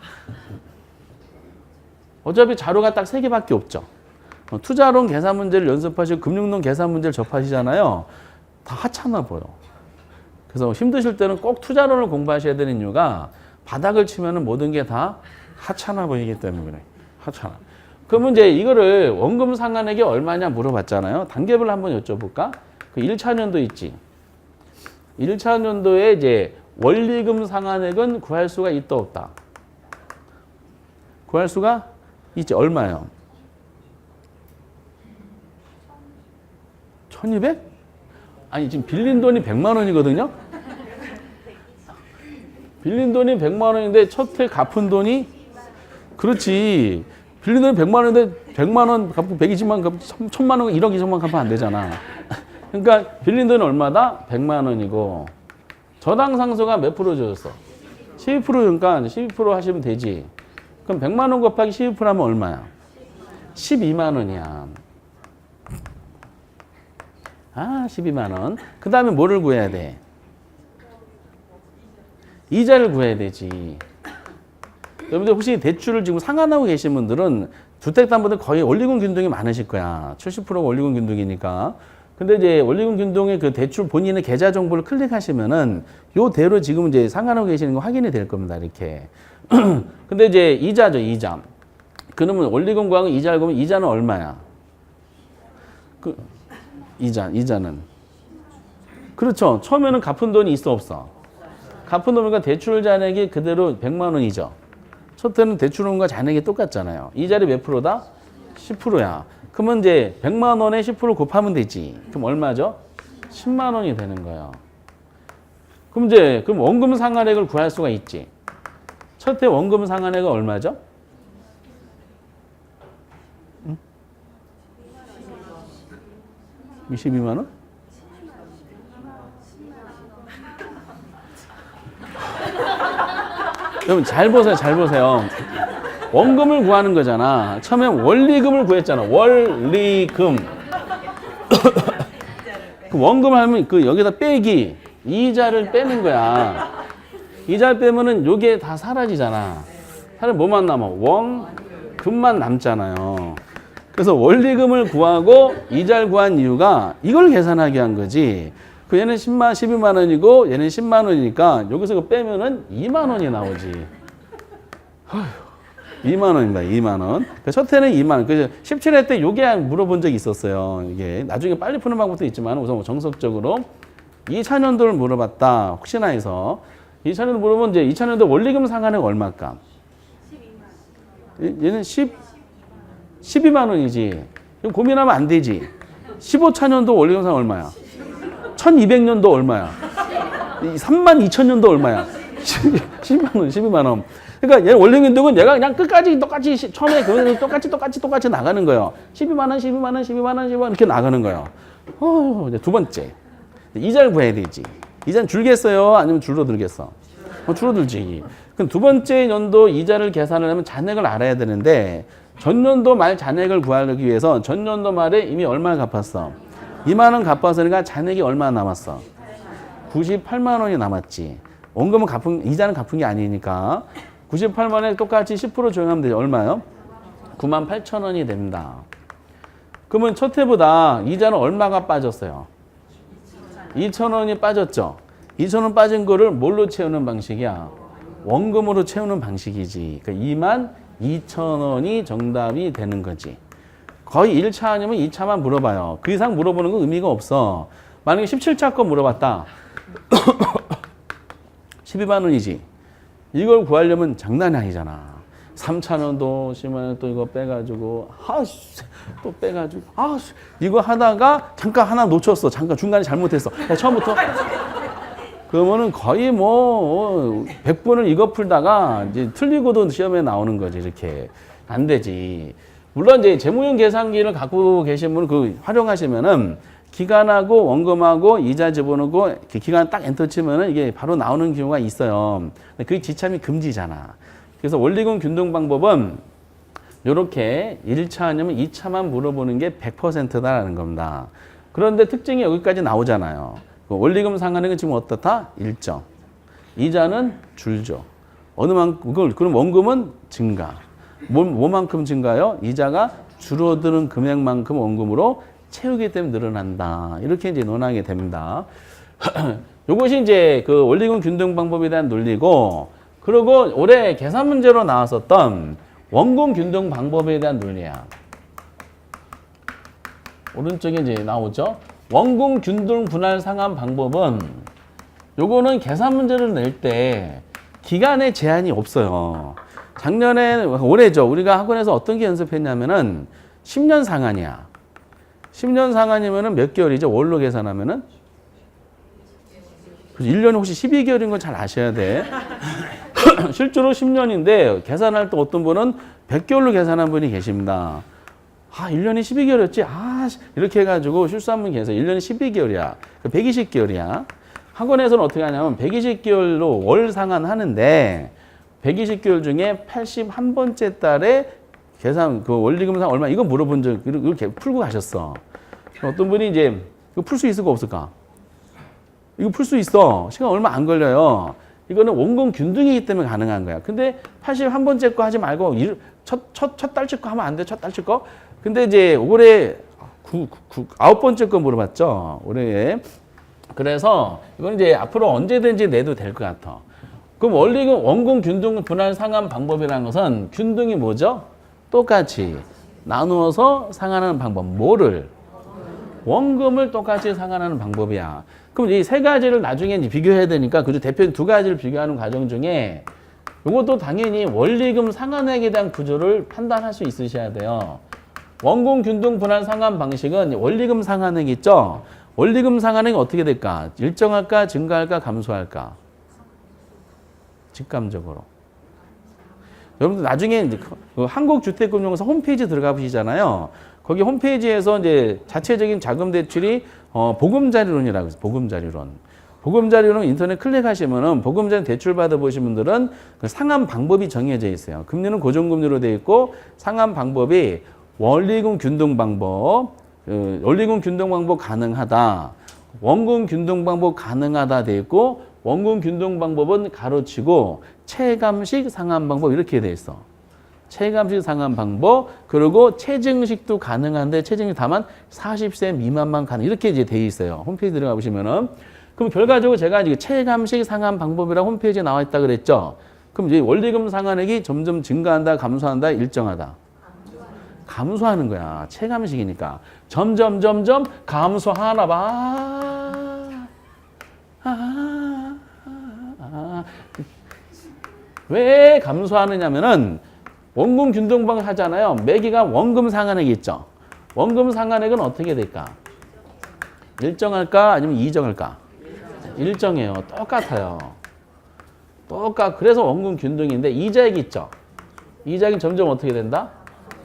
어차피 자료가 딱 3개밖에 없죠. 투자론 계산 문제를 연습하시고 금융론 계산 문제를 접하시잖아요. 다 하찮아 보여. 그래서 힘드실 때는 꼭 투자론을 공부하셔야 되는 이유가 바닥을 치면은 모든 게 다 하찮아 보이기 때문에 그래. 하찮아. 그러면 이제 이거를 원금 상환액이 얼마냐 물어봤잖아요. 단계별로 한번 여쭤볼까? 그 1차 년도 있지. 1차 년도에 이제 원리금 상환액은 구할 수가 있다 없다. 구할 수가 있지. 얼마요? 1200? 아니 지금 빌린 돈이 100만 원이거든요. 빌린 돈이 100만 원인데 첫 해 갚은 돈이 그렇지. 빌린 돈이 100만 원인데 100만 원 갚고 120만 갚고 1000만 원 1억 2천만 갚으면 안 되잖아. 그러니까 빌린 돈이 얼마다? 100만 원이고 저당 상수가 몇 프로 줬어? 12%니까 12% 하시면 되지. 그럼 100만 원 곱하기 12% 하면 얼마야? 12만 원이야. 아, 12만 원. 그 다음에 뭐를 구해야 돼? 이자를 구해야 되지. 여러분들 혹시 대출을 지금 상환하고 계신 분들은 주택담보들 거의 원리금 균등이 많으실 거야. 70%가 원리금 균등이니까. 근데 이제 원리금 균등의 그 대출 본인의 계좌 정보를 클릭하시면은 요대로 지금 이제 상환하고 계시는 거 확인이 될 겁니다. 이렇게. 근데 이제 이자죠, 이자. 그러면 원리금 구하고 이자를 보면 이자는 얼마야? 이자는. 그렇죠. 처음에는 갚은 돈이 있어, 없어? 갚은 돈이니까 대출 잔액이 그대로 100만 원이죠. 첫 해는 대출원과 잔액이 똑같잖아요. 이자율이 몇 프로다? 10%야. 그러면 이제 100만 원에 10% 곱하면 되지. 그럼 얼마죠? 10만 원이 되는 거예요. 그럼 원금 상환액을 구할 수가 있지. 첫 해 원금 상환액은 얼마죠? 22만 원? 여러분 잘 보세요. 잘 보세요. 원금을 구하는 거잖아. 처음에 원리금을 구했잖아. 원리금. 그 원금을 하면 그 여기다 빼기 이자를 빼는 거야. 이자를 빼면은 요게 다 사라지잖아. 사람 뭐만 남아? 원금만 남잖아요. 그래서 원리금을 구하고 이자를 구한 이유가 이걸 계산하게 한 거지. 그 얘는 12만 원이고 얘는 10만 원이니까 여기서 그 빼면은 2만 원이 나오지. 어휴, 2만 원입니다. 2만 원. 첫 해는 2만 원. 그래서 17회 때 요게 물어본 적이 있었어요. 이게 나중에 빨리 푸는 방법도 있지만 우선 정석적으로 2차 년도를 물어봤다. 혹시나 해서 2차 년도 물어보면 이제 2차 년도 원리금 상환액 얼마일까? 12만 원. 얘는 12만 원이지. 그럼 고민하면 안 되지. 15차 년도 원리금 상환 얼마야? 1200년도 얼마야? 32,000년도 얼마야? 12만 원, 12만 원. 그러니까 얘 원리금 균등은 얘가 그냥 끝까지 똑같이 처음에 그 똑같이 나가는 거예요. 12만 원, 12만 원, 12만 원, 12만 원 이렇게 나가는 거예요. 이제 두 번째. 이자를 구해야 되지. 이자는 줄겠어요? 아니면 줄어들겠어? 줄어들지. 그럼 두 번째 연도 이자를 계산을 하면 잔액을 알아야 되는데 전년도 말 잔액을 구하기 위해서 전년도 말에 이미 얼마를 갚았어? 2만 원 갚았으니까 잔액이 얼마 남았어? 98만 원이 남았지. 원금은 이자는 갚은 게 아니니까 98만 원에 똑같이 10% 조정하면 되죠. 얼마요? 9만 8천 원이 됩니다. 그러면 첫 해보다 이자는 얼마가 빠졌어요? 2천 원이 빠졌죠. 2천 원 빠진 거를 뭘로 채우는 방식이야? 원금으로 채우는 방식이지. 그러니까 2만 2천 원이 정답이 되는 거지. 거의 1차 아니면 2차만 물어봐요. 그 이상 물어보는 건 의미가 없어. 만약에 17차 거 물어봤다. 12만 원이지. 이걸 구하려면 장난이 아니잖아. 3차 년도 10만 원 또 이거 빼가지고 또 빼가지고 이거 하다가 잠깐 하나 놓쳤어. 잠깐 중간에 잘못했어. 처음부터 그러면은 거의 뭐 100번을 이거 풀다가 이제 틀리고도 시험에 나오는 거지. 이렇게 안 되지. 물론 이제 재무용 계산기를 갖고 계신 분은 그 활용하시면은 기간하고 원금하고 이자 집어넣고 기간 딱 엔터 치면은 이게 바로 나오는 경우가 있어요. 근데 그게 지참이 금지잖아. 그래서 원리금 균등 방법은 이렇게 1차 아니면 2차만 물어보는 게 100%다라는 겁니다. 그런데 특징이 여기까지 나오잖아요. 원리금 상환액은 지금 어떻다? 일정. 이자는 줄죠. 어느 만큼, 그럼 원금은 증가. 뭐만큼 증가요? 이자가 줄어드는 금액만큼 원금으로 채우기 때문에 늘어난다. 이렇게 이제 논하게 됩니다. 요것이 이제 그 원리금 균등 방법에 대한 논리고, 그리고 올해 계산 문제로 나왔었던 원금 균등 방법에 대한 논리야. 오른쪽에 이제 나오죠. 원금 균등 분할 상환 방법은 요거는 계산 문제를 낼 때 기간에 제한이 없어요. 작년에, 올해죠. 우리가 학원에서 어떤 게 연습했냐면은 10년 상환이야. 10년 상환이면은 몇 개월이죠? 월로 계산하면은? 1년에 혹시 12개월인 건 잘 아셔야 돼. 실제로 10년인데 계산할 때 어떤 분은 100개월로 계산한 분이 계십니다. 1년이 12개월이었지? 이렇게 해가지고 실수한 분 계세요. 1년이 12개월이야. 120개월이야. 학원에서는 어떻게 하냐면 120개월로 월 상환하는데 120개월 중에 81번째 달에 계산, 그 원리금상 얼마, 이거 물어본 적, 이렇게 풀고 가셨어. 어떤 분이 이제, 이거 풀 수 있을까 없을까? 이거 풀 수 있어. 시간 얼마 안 걸려요. 이거는 원금 균등이기 때문에 가능한 거야. 근데 81번째 거 하지 말고, 첫 달치 거 하면 안 돼, 첫 달치 거? 근데 이제 올해 9번째 거 물어봤죠. 올해에. 그래서 이건 이제 앞으로 언제든지 내도 될 것 같아. 그럼 원리금, 원금 균등 분할 상환 방법이라는 것은 균등이 뭐죠? 똑같이 나누어서 상환하는 방법. 뭐를? 원금을 똑같이 상환하는 방법이야. 그럼 이 세 가지를 나중에 이제 비교해야 되니까 그중 대표 두 가지를 비교하는 과정 중에 이것도 당연히 원리금 상환액에 대한 구조를 판단할 수 있으셔야 돼요. 원금 균등 분할 상환 방식은 원리금 상환액 있죠? 원리금 상환액이 어떻게 될까? 일정할까? 증가할까? 감소할까? 직감적으로. 여러분들 나중에 이제 그 한국주택금융공사 홈페이지 들어가 보시잖아요. 거기 홈페이지에서 이제 자체적인 자금 대출이 보금자리론이라고 해서 보금자리론. 보금자리론 인터넷 클릭하시면은 보금자리 대출 받아보신 분들은 그 상환 방법이 정해져 있어요. 금리는 고정금리로 되어 있고 상환 방법이 원리금 균등 방법, 원리금 균등 방법 가능하다. 원금 균등 방법 가능하다 되어 있고 원금 균등 방법은 가로치고 체감식 상환 방법 이렇게 돼 있어. 체감식 상환 방법 그리고 체증식도 가능한데 체증식 다만 40세 미만만 가능 이렇게 이제 돼 있어요. 홈페이지 들어가 보시면은 그럼 결과적으로 제가 이제 체감식 상환 방법이라고 홈페이지에 나와 있다 그랬죠. 그럼 이제 원리금 상환액이 점점 증가한다, 감소한다, 일정하다. 감소하는 거야. 체감식이니까 점점 감소하나 봐. 왜 감소하느냐면은 원금 균등방 하잖아요. 매기가 원금 상환액이 있죠. 원금 상환액은 어떻게 될까? 일정할까? 아니면 이정할까? 일정해요. 똑같아요. 그래서 원금 균등인데 이자액이 있죠. 이자액이 점점 어떻게 된다?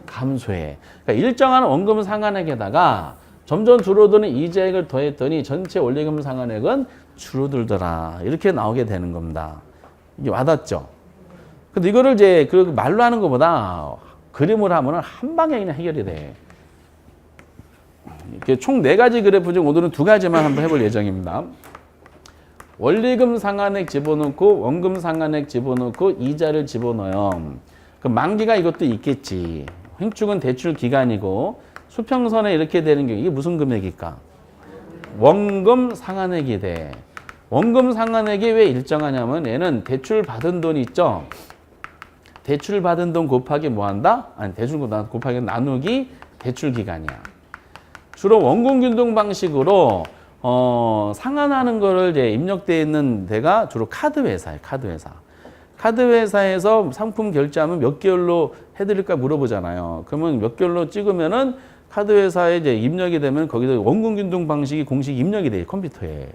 감소해. 그러니까 일정한 원금 상환액에다가 점점 줄어드는 이자액을 더했더니 전체 원리금 상환액은 줄어들더라. 이렇게 나오게 되는 겁니다. 이게 와닿죠? 근데 이거를 이제 그 말로 하는 것보다 그림을 하면은 한 방에 그냥 해결이 돼. 이렇게 총 4가지 그래프 중 오늘은 2가지만 한번 해볼 예정입니다. 원리금 상환액 집어넣고 원금 상환액 집어넣고 이자를 집어넣어요. 그럼 만기가 이것도 있겠지. 횡축은 대출 기간이고 수평선에 이렇게 되는 게 이게 무슨 금액일까? 원금 상환액이 돼. 원금 상환액이 왜 일정하냐면 얘는 대출 받은 돈 있죠? 대출 받은 돈 곱하기 뭐 한다? 아니 대출 곱하기 나누기 대출 기간이야. 주로 원금 균등 방식으로 상환하는 거를 이제 입력되어 있는 데가 주로 카드 회사예요. 카드 회사. 카드 회사에서 상품 결제하면 몇 개월로 해드릴까 물어보잖아요. 그러면 몇 개월로 찍으면은 카드 회사에 이제 입력이 되면 거기서 원금 균등 방식이 공식 입력이 돼요. 컴퓨터에.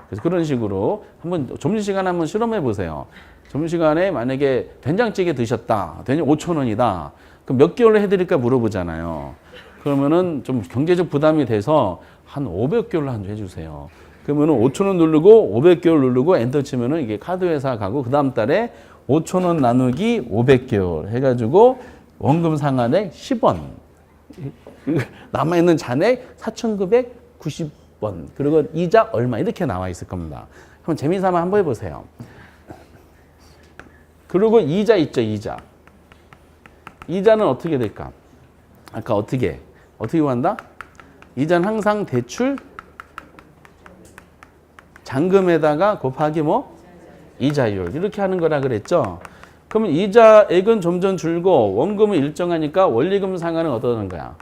그래서 그런 식으로 한번 점심시간에 한번 실험해 보세요. 점심시간에 만약에 된장찌개 드셨다. 된장 5,000원이다. 그럼 몇 개월로 해드릴까 물어보잖아요. 그러면은 좀 경제적 부담이 돼서 한 500개월로 한 해주세요. 그러면은 5,000원 누르고 500개월 누르고 엔터 치면은 이게 카드 회사 가고 그 다음 달에 5,000원 나누기 500개월 해가지고 원금 상환액 10원. 남아있는 잔액 4,990원 번, 그리고 이자 얼마 이렇게 나와 있을 겁니다. 한번 재미삼아 한번 해보세요. 그리고 이자 있죠, 이자. 이자는 어떻게 될까? 아까 어떻게 구한다? 이자는 항상 대출 잔금에다가 곱하기 뭐? 이자율. 이렇게 하는 거라 그랬죠? 그러면 이자액은 점점 줄고 원금은 일정하니까 원리금 상환은 어떠는 거야?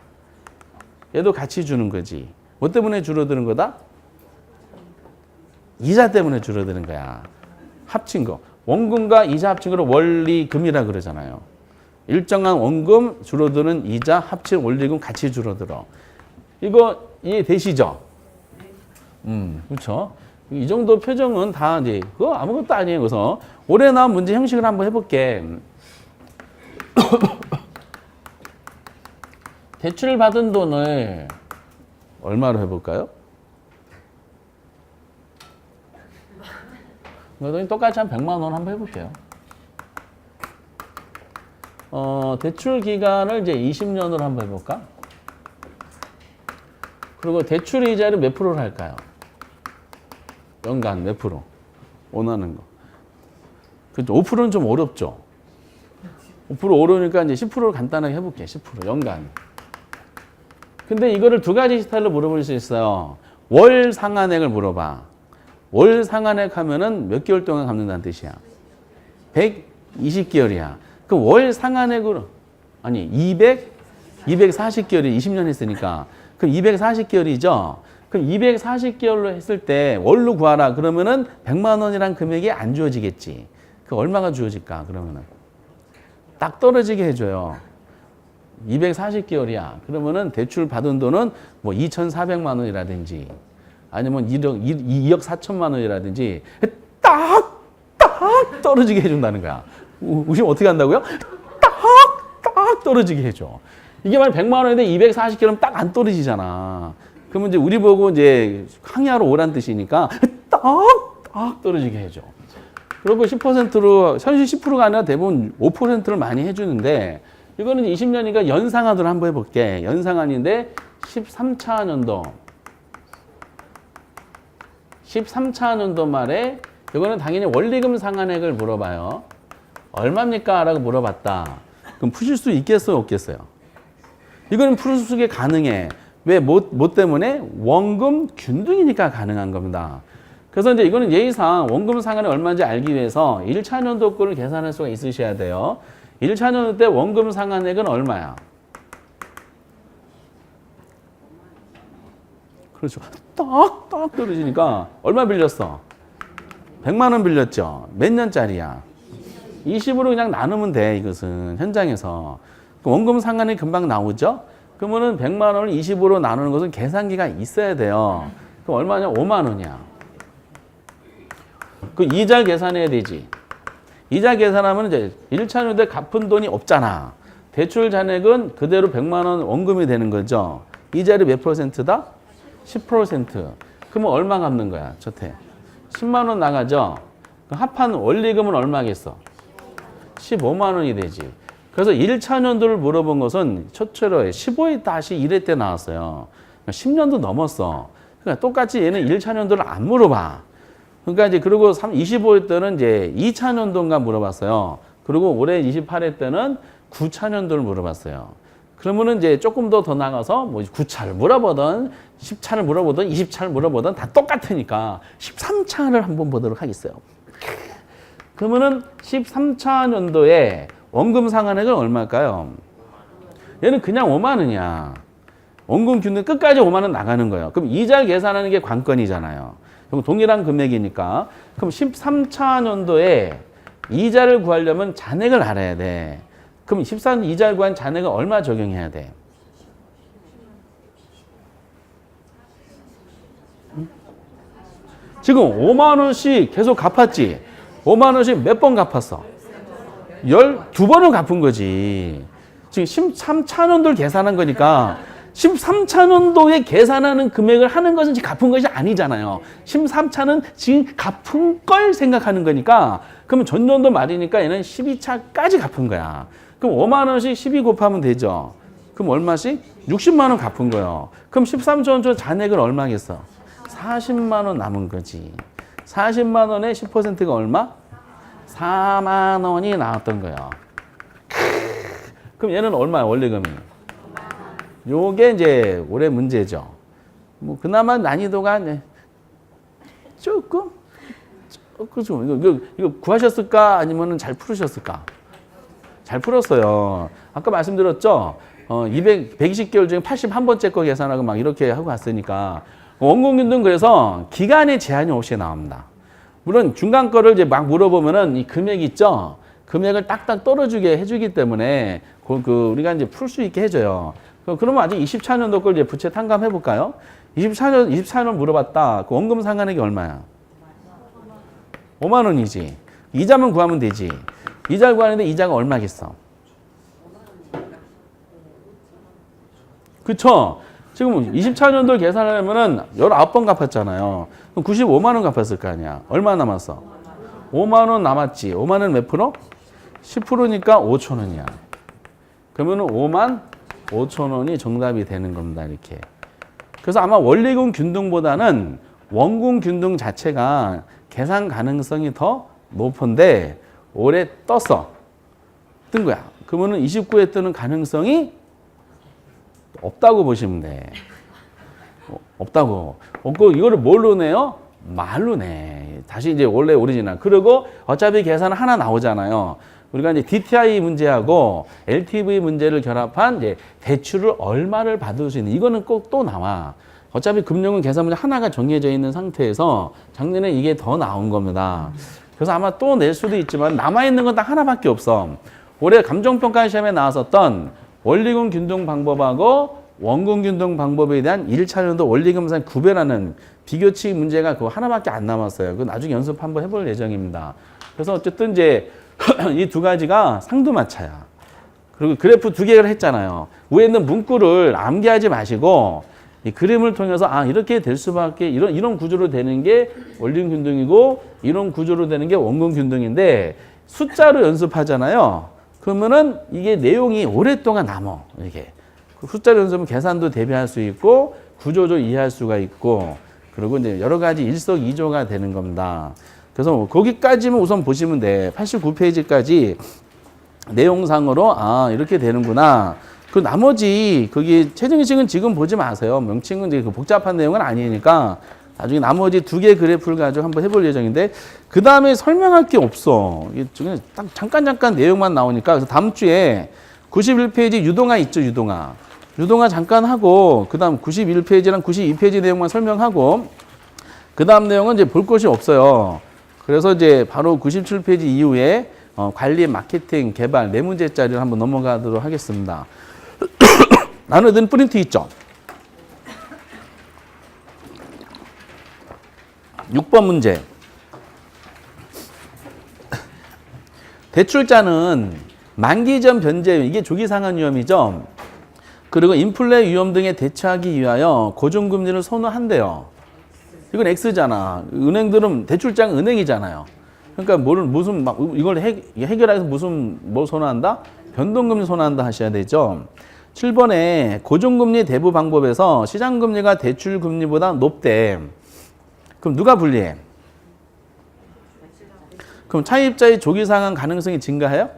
얘도 같이 주는 거지. 뭐 때문에 줄어드는 거다? 이자 때문에 줄어드는 거야. 합친 거. 원금과 이자 합친 거를 원리금이라 그러잖아요. 일정한 원금 줄어드는 이자 합친 원리금 같이 줄어들어. 이거 이해되시죠? 그렇죠. 이 정도 표정은 다 이제 그거 아무것도 아니에요. 그래서 올해 나온 문제 형식을 한번 해볼게. 대출 받은 돈을 얼마로 해볼까요? 그러더니 똑같이 한 100만 원 한번 해볼게요. 대출 기간을 이제 20년으로 한번 해볼까? 그리고 대출 이자를 몇 프로로 할까요? 연간 몇 프로? 원하는 거. 그죠? 5%는 좀 어렵죠? 5% 어려우니까 이제 10%를 간단하게 해볼게. 10% 연간. 근데 이거를 두 가지 스타일로 물어볼 수 있어요. 월 상한액을 물어봐. 월 상한액 하면은 몇 개월 동안 갚는다는 뜻이야? 120개월이야. 그럼 월 상한액으로, 아니, 240개월이 20년 했으니까. 그럼 240개월이죠? 그럼 240개월로 했을 때 월로 구하라. 그러면은 100만 원이란 금액이 안 주어지겠지. 그 얼마가 주어질까? 그러면은. 딱 떨어지게 해줘요. 240개월이야. 그러면은 대출 받은 돈은 뭐 2,400만 원이라든지 아니면 2억 4천만 원이라든지 딱 떨어지게 해준다는 거야. 우시면 어떻게 한다고요? 딱 떨어지게 해줘. 이게 만약 100만 원인데 240개월이면 딱 안 떨어지잖아. 그러면 이제 우리 보고 이제 항의하러 오란 뜻이니까 딱 떨어지게 해줘. 그리고 10%로, 현실 10%가 아니라 대부분 5%를 많이 해주는데, 이거는 20년이니까 연상한으로 한번 해볼게. 연상한인데 13차 년도. 13차 년도 말에 이거는 당연히 원리금 상환액을 물어봐요. 얼마입니까? 라고 물어봤다. 그럼 푸실 수 있겠어요? 없겠어요? 이거는 풀 수 있게 가능해. 왜? 뭐 때문에? 원금 균등이니까 가능한 겁니다. 그래서 이제 이거는 예의상 원금 상환이 얼마인지 알기 위해서 1차 년도 거를 계산할 수가 있으셔야 돼요. 1차 년도 때 원금 상환액은 얼마야? 그렇죠. 딱 떨어지니까 얼마 빌렸어? 100만 원 빌렸죠. 몇 년짜리야? 20으로 그냥 나누면 돼. 이것은 현장에서. 원금 상환이 금방 나오죠. 그러면은 100만 원을 20으로 나누는 것은 계산기가 있어야 돼요. 그럼 얼마냐? 5만 원이야. 그 이자 계산해야 되지. 이자 계산하면 이제 1차 년도에 갚은 돈이 없잖아. 대출 잔액은 그대로 100만 원 원금이 되는 거죠. 이자율이 몇 %다? 10%. 그러면 얼마 갚는 거야? 저태. 10만 원 나가죠. 합한 원리금은 얼마겠어? 15만 원이 되지. 그래서 1차 년도를 물어본 것은 최초로 15-1회 때 나왔어요. 10년도 넘었어. 그러니까 똑같이 얘는 1차 년도를 안 물어봐. 그러니까 이제 그리고 25회 때는 이제 2차 년도인가 물어봤어요. 그리고 올해 28회 때는 9차 년도를 물어봤어요. 그러면은 이제 조금 더 나가서 뭐 9차를 물어보든 10차를 물어보든 20차를 물어보든 다 똑같으니까 13차를 한번 보도록 하겠어요. 그러면은 13차 년도에 원금 상환액은 얼마일까요? 얘는 그냥 5만 원이야. 원금 균등 끝까지 5만 원 나가는 거예요. 그럼 이자 계산하는 게 관건이잖아요. 그럼 동일한 금액이니까. 그럼 13차 년도에 이자를 구하려면 잔액을 알아야 돼. 그럼 13 이자를 구한 잔액은 얼마 적용해야 돼? 지금 5만 원씩 계속 갚았지? 5만 원씩 몇 번 갚았어? 12번을 갚은 거지. 지금 13차 년도를 계산한 거니까 13차 년도에 계산하는 금액을 하는 것은 지금 갚은 것이 아니잖아요. 13차는 지금 갚은 걸 생각하는 거니까 그러면 전년도 말이니까 얘는 12차까지 갚은 거야. 그럼 5만 원씩 12 곱하면 되죠. 그럼 얼마씩? 60만 원 갚은 거예요. 그럼 13차 년도 잔액은 얼마겠어? 40만 원 남은 거지. 40만 원에 10%가 얼마? 4만 원이 나왔던 거예요. 그럼 얘는 얼마야, 원리금이? 요게 이제 올해 문제죠. 뭐 그나마 난이도가 조금 이거 구하셨을까? 아니면은 잘 풀으셨을까? 잘 풀었어요. 아까 말씀드렸죠? 120개월 중에 81번째 거 계산하고 막 이렇게 하고 갔으니까. 원공균등 그래서 기간에 제한이 없이 나옵니다. 물론 중간 거를 이제 막 물어보면은 이 금액 있죠? 금액을 딱딱 떨어주게 해주기 때문에 우리가 이제 풀 수 있게 해줘요. 그러면 아직 24년도 걸 이제 부채 탕감해 볼까요? 24년 물어봤다. 그 원금 상환액이 얼마야? 5만 원이지. 이자만 구하면 되지. 이자를 구하는데 이자가 얼마겠어? 그쵸? 지금 24년도 계산하려면은 19번 갚았잖아요. 그럼 95만 원 갚았을 거 아니야. 얼마 남았어? 5만 원 남았지. 5만 원 몇 프로? 10%니까 5천 원이야. 그러면은 5만 5천 원이 정답이 되는 겁니다. 이렇게. 그래서 아마 원리금 균등보다는 원금 균등 자체가 계산 가능성이 더 높은데 올해 뜬 거야. 그러면은 29에 뜨는 가능성이 없다고 보시면 돼. 없다고. 이거를 뭘로 내요? 말로 내. 다시 이제 원래 오리지널. 그리고 어차피 계산은 하나 나오잖아요. 우리가 이제 DTI 문제하고 LTV 문제를 결합한 이제 대출을 얼마를 받을 수 있는 이거는 꼭 또 나와. 어차피 금융은 계산 문제 하나가 정해져 있는 상태에서 작년에 이게 더 나온 겁니다. 그래서 아마 또 낼 수도 있지만 남아있는 건 딱 하나밖에 없어. 올해 감정평가 시험에 나왔었던 원리금 균등 방법하고 원금 균등 방법에 대한 1차년도 원리금상 구별하는 비교치 문제가 그거 하나밖에 안 남았어요. 그 나중에 연습 한번 해볼 예정입니다. 그래서 어쨌든 이제 이 두 가지가 상두마차야. 그리고 그래프 두 개를 했잖아요. 위에 있는 문구를 암기하지 마시고 이 그림을 통해서 이렇게 될 수밖에 이런 구조로 되는 게 원리금 균등이고 이런 구조로 되는 게 원금 균등인데 숫자로 연습하잖아요. 그러면은 이게 내용이 오랫동안 남어. 이렇게 숫자로 연습하면 계산도 대비할 수 있고 구조도 이해할 수가 있고 그리고 이제 여러 가지 일석이조가 되는 겁니다. 그래서 거기까지만 우선 보시면 돼. 89페이지까지 내용상으로 이렇게 되는구나. 그 나머지 거기 최종식은 지금 보지 마세요. 명칭은 이제 그 복잡한 내용은 아니니까 나중에 나머지 두 개 그래프를 가지고 한번 해볼 예정인데 그 다음에 설명할 게 없어. 이게 딱 잠깐 내용만 나오니까 그래서 다음 주에 91페이지 유동화 있죠, 유동화. 유동화 잠깐 하고 그 다음 91페이지랑 92페이지 내용만 설명하고 그 다음 내용은 이제 볼 것이 없어요. 그래서 이제 바로 97페이지 이후에 관리, 마케팅, 개발, 네 문제짜리를 한번 넘어가도록 하겠습니다. 나눠든 프린트 있죠? 6번 문제. 대출자는 만기 전 변제, 이게 조기 상환 위험이죠? 그리고 인플레 위험 등에 대처하기 위하여 고정금리를 선호한대요. 이건 X잖아. 은행들은 대출자는 은행이잖아요. 그러니까 이걸 해결해서 뭐 선호한다? 변동금리 선호한다 하셔야 되죠. 7번에 고정금리 대부 방법에서 시장금리가 대출금리보다 높대. 그럼 누가 불리해? 그럼 차입자의 조기 상환 가능성이 증가해요?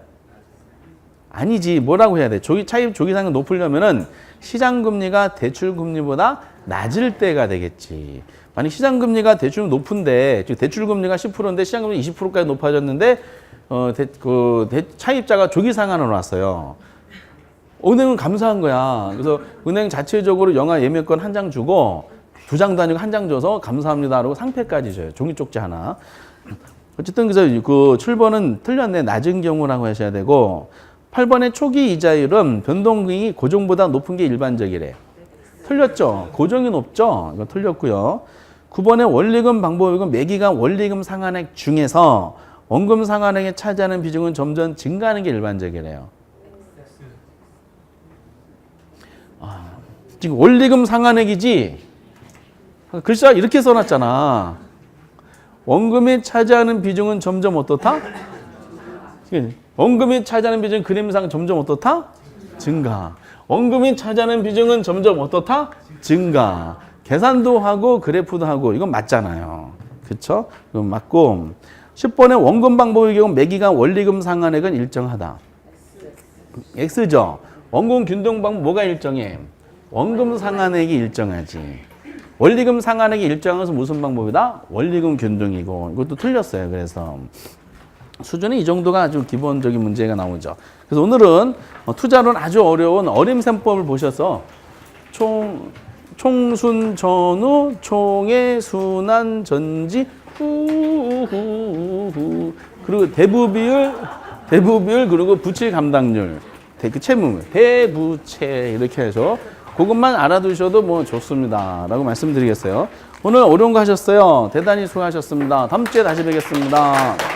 아니지. 뭐라고 해야 돼? 차입 조기 상환 높으려면은 시장금리가 대출금리보다 낮을 때가 되겠지. 만약 시장금리가 대출 높은데, 즉 대출금리가 10%인데 시장금리 20%까지 높아졌는데 차입자가 조기 상환을 왔어요. 은행은 감사한 거야. 그래서 은행 자체적으로 영화 예매권 한 장 주고 2장도 아니고 한 장 줘서 감사합니다 하고 상패까지 줘요. 종이 쪽지 하나. 어쨌든 그래서 그 7번은 틀렸네. 낮은 경우라고 하셔야 되고 8번의 초기 이자율은 변동금리 고정보다 높은 게 일반적이래. 틀렸죠? 고정이 높죠? 이거 틀렸고요. 9번의 원리금 방법이고 매기간 원리금 상환액 중에서 원금 상환액에 차지하는 비중은 점점 증가하는 게 일반적이래요. 지금 원리금 상환액이지? 글씨가 이렇게 써놨잖아. 원금에 차지하는 비중은 점점 어떻다? 원금이 차지하는 비중은 그림상 점점 어떻다? 증가. 원금이 차지하는 비중은 점점 어떻다? 증가. 계산도 하고 그래프도 하고 이건 맞잖아요. 그쵸? 이건 맞고 10번의 원금 방법의 경우 매기간 원리금 상환액은 일정하다. X죠. 원금 균등 방법 뭐가 일정해? 원금 상환액이 일정하지. 원리금 상환액이 일정한 것은 무슨 방법이다? 원리금 균등이고 이것도 틀렸어요. 그래서 수준이 이 정도가 아주 기본적인 문제가 나오죠. 그래서 오늘은 투자론 아주 어려운 어림셈법을 보셔서 총순 전후 총의 순환 전지 그리고 대부비율 그리고 부채 감당률 그 채무 대부채 이렇게 해서 그것만 알아두셔도 뭐 좋습니다 라고 말씀드리겠어요. 오늘 어려운 거 하셨어요. 대단히 수고하셨습니다. 다음 주에 다시 뵙겠습니다.